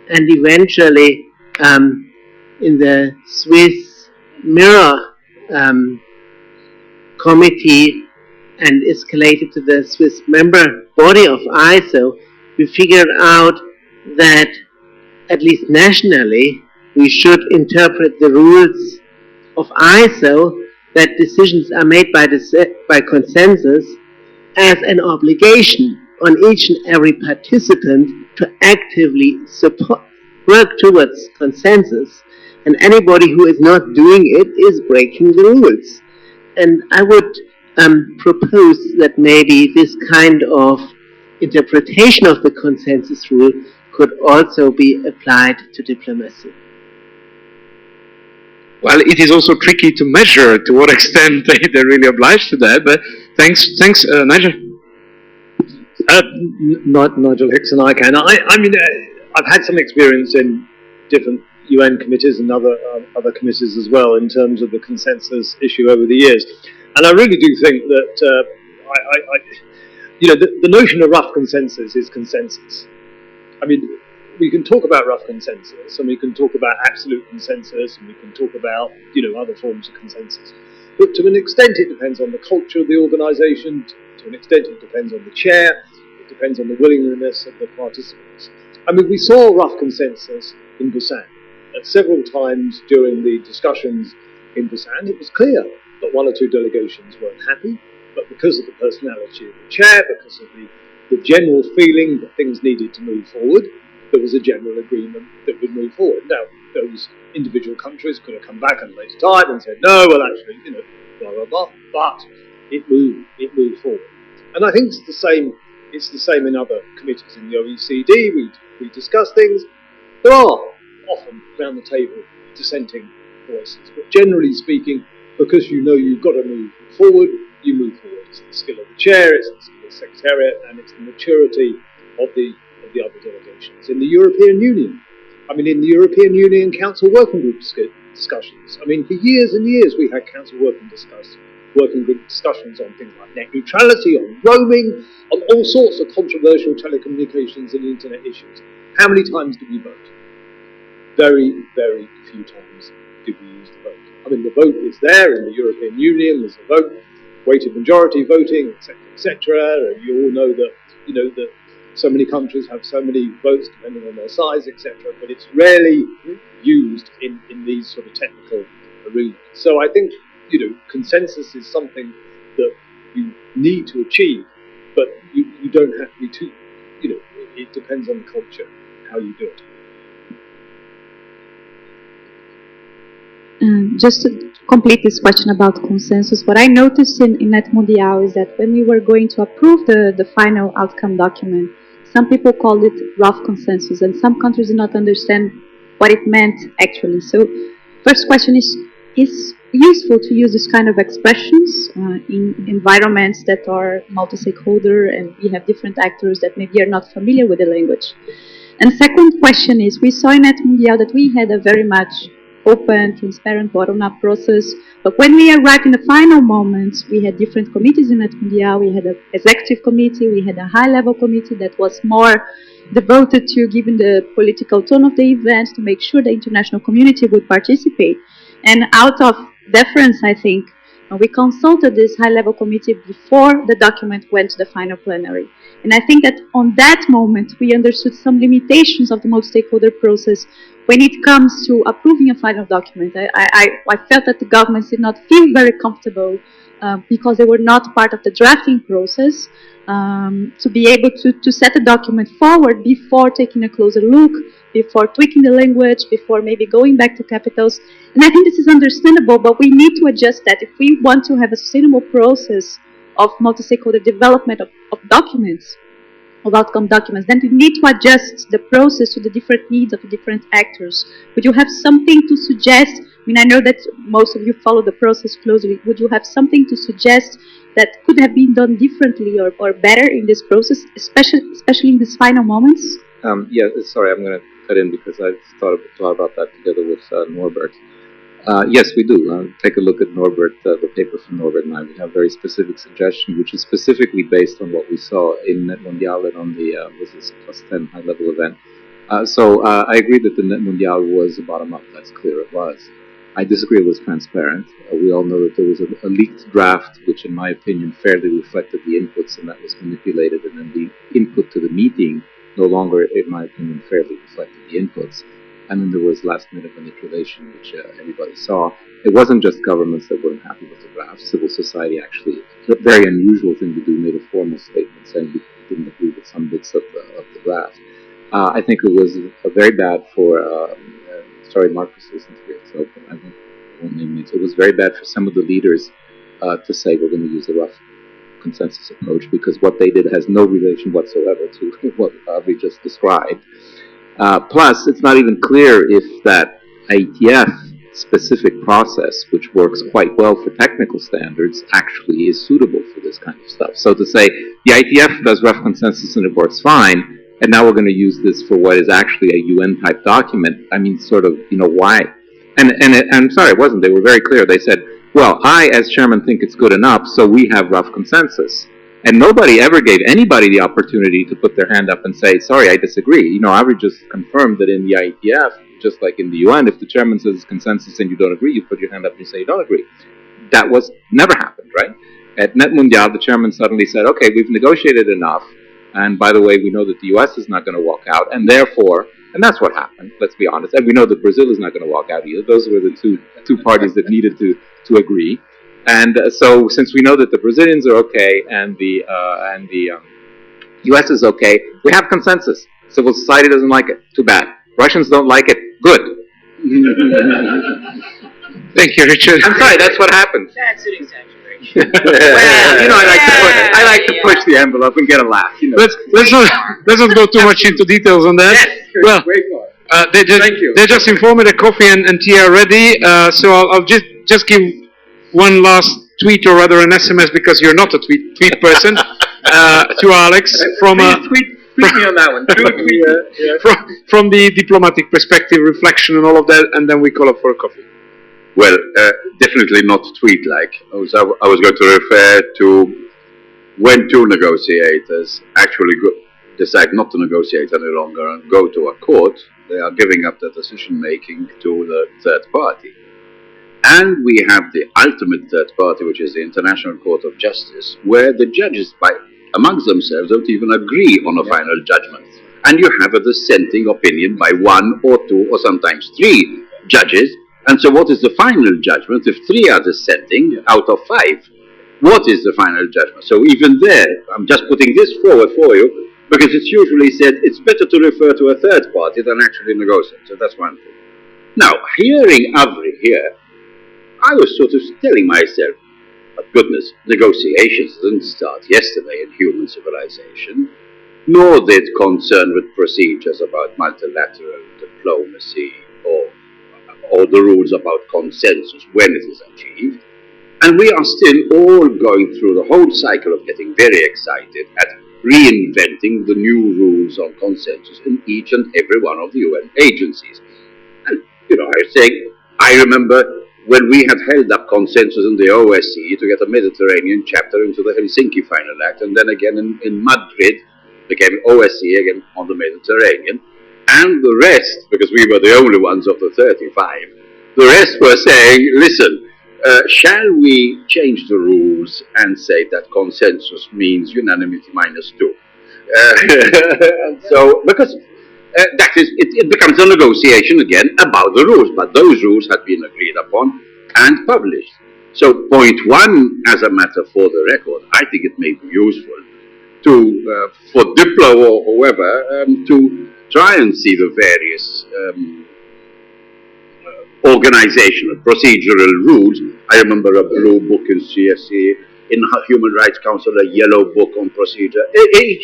S10: And eventually, in the Swiss Mirror committee and escalated to the Swiss member body of ISO, we figured out that, at least nationally, we should interpret the rules of ISO that decisions are made by consensus as an obligation on each and every participant to actively work towards consensus. And anybody who is not doing it is breaking the rules. And I would propose that maybe this kind of interpretation of the consensus rule could also be applied to diplomacy.
S2: Well, it is also tricky to measure to what extent they're really obliged to that, but thanks, Nigel.
S7: Nigel Hickson, I can. I mean, I've had some experience in different UN committees and other committees as well in terms of the consensus issue over the years, and I really do think that the notion of rough consensus is consensus. I mean, we can talk about rough consensus, and we can talk about absolute consensus, and we can talk about other forms of consensus. But to an extent, it depends on the culture of the organisation. To an extent, it depends on the chair. It depends on the willingness of the participants. I mean, we saw rough consensus in Busan. Several times during the discussions in Busan, it was clear that one or two delegations weren't happy, but because of the personality of the chair, because of the general feeling that things needed to move forward, there was a general agreement that would move forward. Now, those individual countries could have come back at a later time and said, no, well, actually, blah, blah, blah, but it moved forward. And I think it's the same in other committees in the OECD. We discuss things. There are often around the table dissenting voices, but generally speaking, because you've got to move forward, you move forward. It's the skill of the chair, it's the skill of the secretariat, and it's the maturity of the other delegations. In the European Union, in the European Union Council working group discussions, for years and years we had Council working group discussions on things like net neutrality, on roaming, on all sorts of controversial telecommunications and internet issues. How many times did we vote? Very, very few times did we use the vote. The vote is there in the European Union. There's a vote, weighted majority voting, etc., etc. And you all know that that so many countries have so many votes depending on their size, etc. But it's rarely used in these sort of technical arenas. So I think consensus is something that you need to achieve, but you don't have to be too. It depends on the culture how you do it.
S8: Just to complete this question about consensus, what I noticed in Net Mundial is that when we were going to approve the final outcome document, some people called it rough consensus, and some countries did not understand what it meant actually. So, first question is useful to use this kind of expressions in environments that are multi-stakeholder and we have different actors that maybe are not familiar with the language? And second question is, we saw in Net Mundial that we had a very much open, transparent, bottom-up process. But when we arrived in the final moments, we had different committees in Net Mundial. We had an executive committee, we had a high-level committee that was more devoted to giving the political tone of the event to make sure the international community would participate. And out of deference, I think, we consulted this high-level committee before the document went to the final plenary. And I think that on that moment, we understood some limitations of the multi-stakeholder process when it comes to approving a final document. I felt that the governments did not feel very comfortable because they were not part of the drafting process to be able to set a document forward before taking a closer look
S6: before tweaking the language, before maybe going back to capitals. And I think this is understandable, but we need to adjust that. If we want to have a sustainable process of multi-stakeholder development of documents, of outcome documents, then we need to adjust the process to the different needs of the different actors. Would you have something to suggest? I mean, I know that most of you follow the process closely. Would you have something to suggest that could have been done differently or better in this process, especially in these final moments?
S4: Yeah, sorry, I'm going to cut in because I've thought about that together with Norbert. Yes, we do. Take a look at Norbert, the paper from Norbert and I. We have a very specific suggestion, which is specifically based on what we saw in Net Mondial and on the was this +10 high-level event. So I agree that the Net Mondial was bottom-up. That's clear, it was. I disagree it was transparent. We all know that there was a leaked draft, which in my opinion fairly reflected the inputs, and that was manipulated, and then the input to the meeting no longer, in my opinion, fairly reflected the inputs. And then there was last-minute manipulation, which everybody saw. It wasn't just governments that weren't happy with the draft. Civil society actually, a very unusual thing to do, made a formal statement saying we didn't agree with some bits of the draft. I think it was very bad for, sorry, Marcus isn't here, so I won't name names. It was very bad for some of the leaders to say we're going to use a rough consensus approach, because what they did has no relation whatsoever to what Avri just described. Plus, it's not even clear if that IETF-specific process, which works quite well for technical standards, actually is suitable for this kind of stuff. So to say, the IETF does rough consensus and it works fine, and now we're going to use this for what is actually a UN-type document, I mean, sort of, you know, why? And I'm sorry, it wasn't. They were very clear. They said, well, I, as chairman, think it's good enough, so we have rough consensus. And nobody ever gave anybody the opportunity to put their hand up and say, sorry, I disagree. You know, Avri just confirmed that in the IETF, just like in the UN, if the chairman says consensus and you don't agree, you put your hand up and you say you don't agree. That was never happened, right? At Net Mundial, the chairman suddenly said, okay, we've negotiated enough. And by the way, we know that the US is not going to walk out. And therefore, and that's what happened, let's be honest. And we know that Brazil is not going to walk out either. Those were the two parties that needed to agree. And so, since we know that the Brazilians are okay and the U.S. is okay, we have consensus. Civil society doesn't like it. Too bad. Russians don't like it. Good.
S2: Thank you, Richard.
S4: I'm sorry. That's what happened.
S3: That's an exaggeration.
S4: Well, you know, I like to push the envelope and get a laugh. You know.
S2: Let's not go too much into details on that.
S4: Yes,
S2: well, they just informed me the coffee and tea are ready. So I'll just give one last tweet, or rather an SMS, because you're not a tweet person, to Alex from
S4: tweet me on that one.
S2: from the diplomatic perspective, reflection, and all of that, and then we call up for a coffee.
S1: Well, definitely not tweet-like. I was going to refer to when two negotiators actually decide not to negotiate any longer and go to a court, they are giving up their decision-making to the third party. And we have the ultimate third party, which is the International Court of Justice, where the judges, amongst themselves, don't even agree on a final judgment. And you have a dissenting opinion by one or two or sometimes three judges. And so what is the final judgment? If three are dissenting out of five, what is the final judgment? So even there, I'm just putting this forward for you, because it's usually said it's better to refer to a third party than actually negotiate. So that's one thing. Now, hearing Avri here, I was sort of telling myself, but goodness, negotiations didn't start yesterday in human civilization, nor did concern with procedures about multilateral diplomacy or the rules about consensus when it is achieved. And we are still all going through the whole cycle of getting very excited at reinventing the new rules on consensus in each and every one of the UN agencies. And, you know, I remember when we had held up consensus in the OSCE to get a Mediterranean chapter into the Helsinki Final Act, and then again in Madrid became OSCE again on the Mediterranean, and the rest, because we were the only ones of the 35, the rest were saying, listen, shall we change the rules and say that consensus means unanimity -2? So, because that is, it becomes a negotiation again about the rules, but those rules had been agreed upon and published. So point one, as a matter for the record, I think it may be useful to, for Diplo or whoever, to try and see the various organizational, procedural rules. I remember a blue book in CSC, in Human Rights Council, a yellow book on procedure.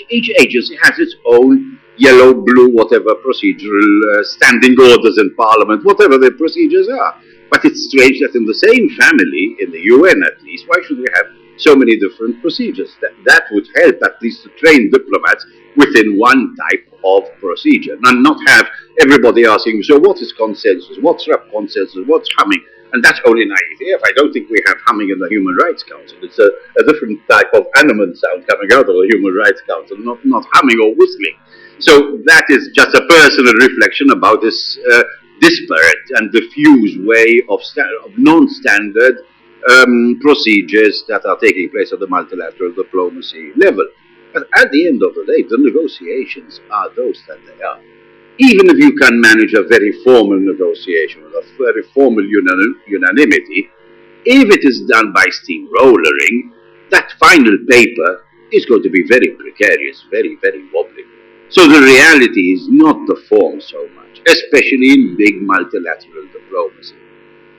S1: Each agency has its own yellow, blue, whatever procedural standing orders in Parliament, whatever their procedures are. But it's strange that in the same family, in the UN at least, why should we have so many different procedures? That would help at least to train diplomats within one type of procedure, and not have everybody asking, so what is consensus, what's consensus, what's humming? And that's only naive. I don't think we have humming in the Human Rights Council. It's a different type of animal sound coming out of the Human Rights Council, not humming or whistling. So that is just a personal reflection about this disparate and diffuse way of non-standard procedures that are taking place at the multilateral diplomacy level. But at the end of the day, the negotiations are those that they are. Even if you can manage a very formal negotiation with a very formal unanimity, if it is done by steamrollering, that final paper is going to be very precarious, very, very wobbly. So the reality is not the form so much, especially in big multilateral diplomacy.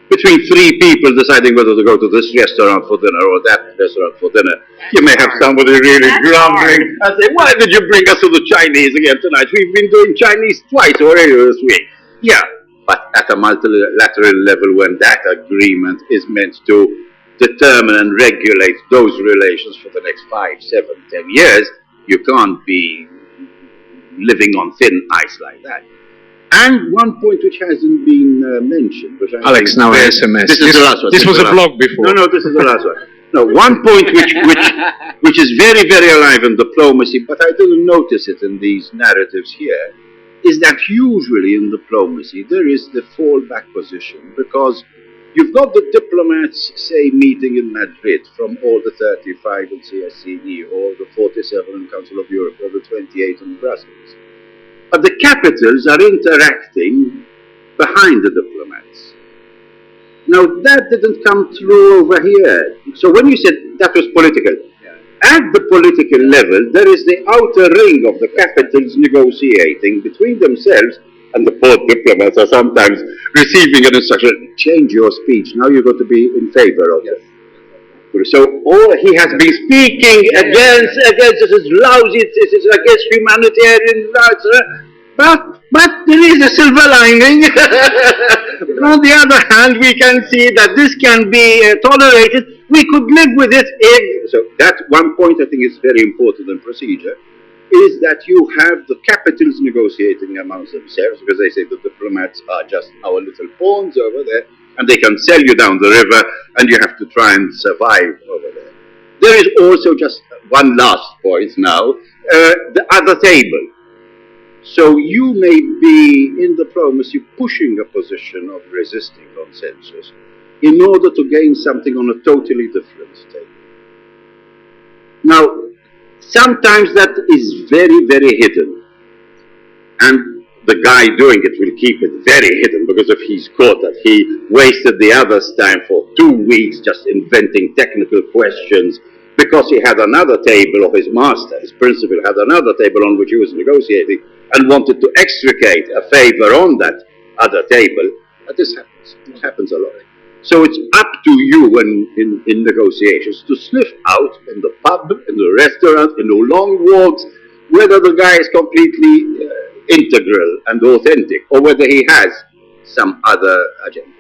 S1: Between three people deciding whether to go to this restaurant for dinner or that restaurant for dinner, you may have somebody really grumbling and say, why did you bring us to the Chinese again tonight? We've been doing Chinese twice already this week. Yeah, but at a multilateral level, when that agreement is meant to determine and regulate those relations for the next 5, 7, 10 years, you can't be living on thin ice like that. And one point which hasn't been mentioned, which I
S2: Alex, now an SMS.
S1: This is the last one.
S2: This was a blog before.
S1: No, this is the last one. No, one point which is very, very alive in diplomacy, but I didn't notice it in these narratives here, is that usually in diplomacy there is the fallback position, because you've got the diplomats, say, meeting in Madrid from all the 35 in CSCE, or the 47 in Council of Europe, or the 28 in Brussels. But the capitals are interacting behind the diplomats. Now, that didn't come through over here. So when you said that was political, at the political level, there is the outer ring of the capitals negotiating between themselves, and the poor diplomats are sometimes receiving an instruction, change your speech, now you're going to be in favor of it. So he has been speaking against this is lousy, this is against humanitarian rights, but there is a silver lining. On the other hand, we can see that this can be tolerated. We could live with it if... So that one point I think is very important in procedure, is that you have the capitals negotiating amongst themselves, because they say the diplomats are just our little pawns over there, and they can sell you down the river, and you have to try and survive over there. There is also just one last point now, the other table. So you may be in diplomacy pushing a position of resisting consensus in order to gain something on a totally different table. Now, sometimes that is very, very hidden, and the guy doing it will keep it very hidden, because if he's caught that he wasted the other's time for 2 weeks just inventing technical questions because he had another table of his master, his principal had another table on which he was negotiating and wanted to extricate a favor on that other table. But this happens. It happens a lot. So it's up to you in negotiations to sniff out in the pub, in the restaurant, in the long walks, whether the guy is completely integral and authentic, or whether he has some other agenda.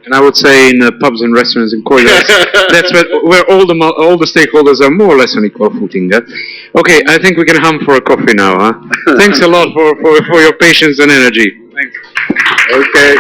S2: And I would say in pubs and restaurants and corridors, that's where all the stakeholders are more or less on equal footing. Okay, I think we can hum for a coffee now. Huh? Thanks a lot for your patience and energy. Thanks.
S1: Okay.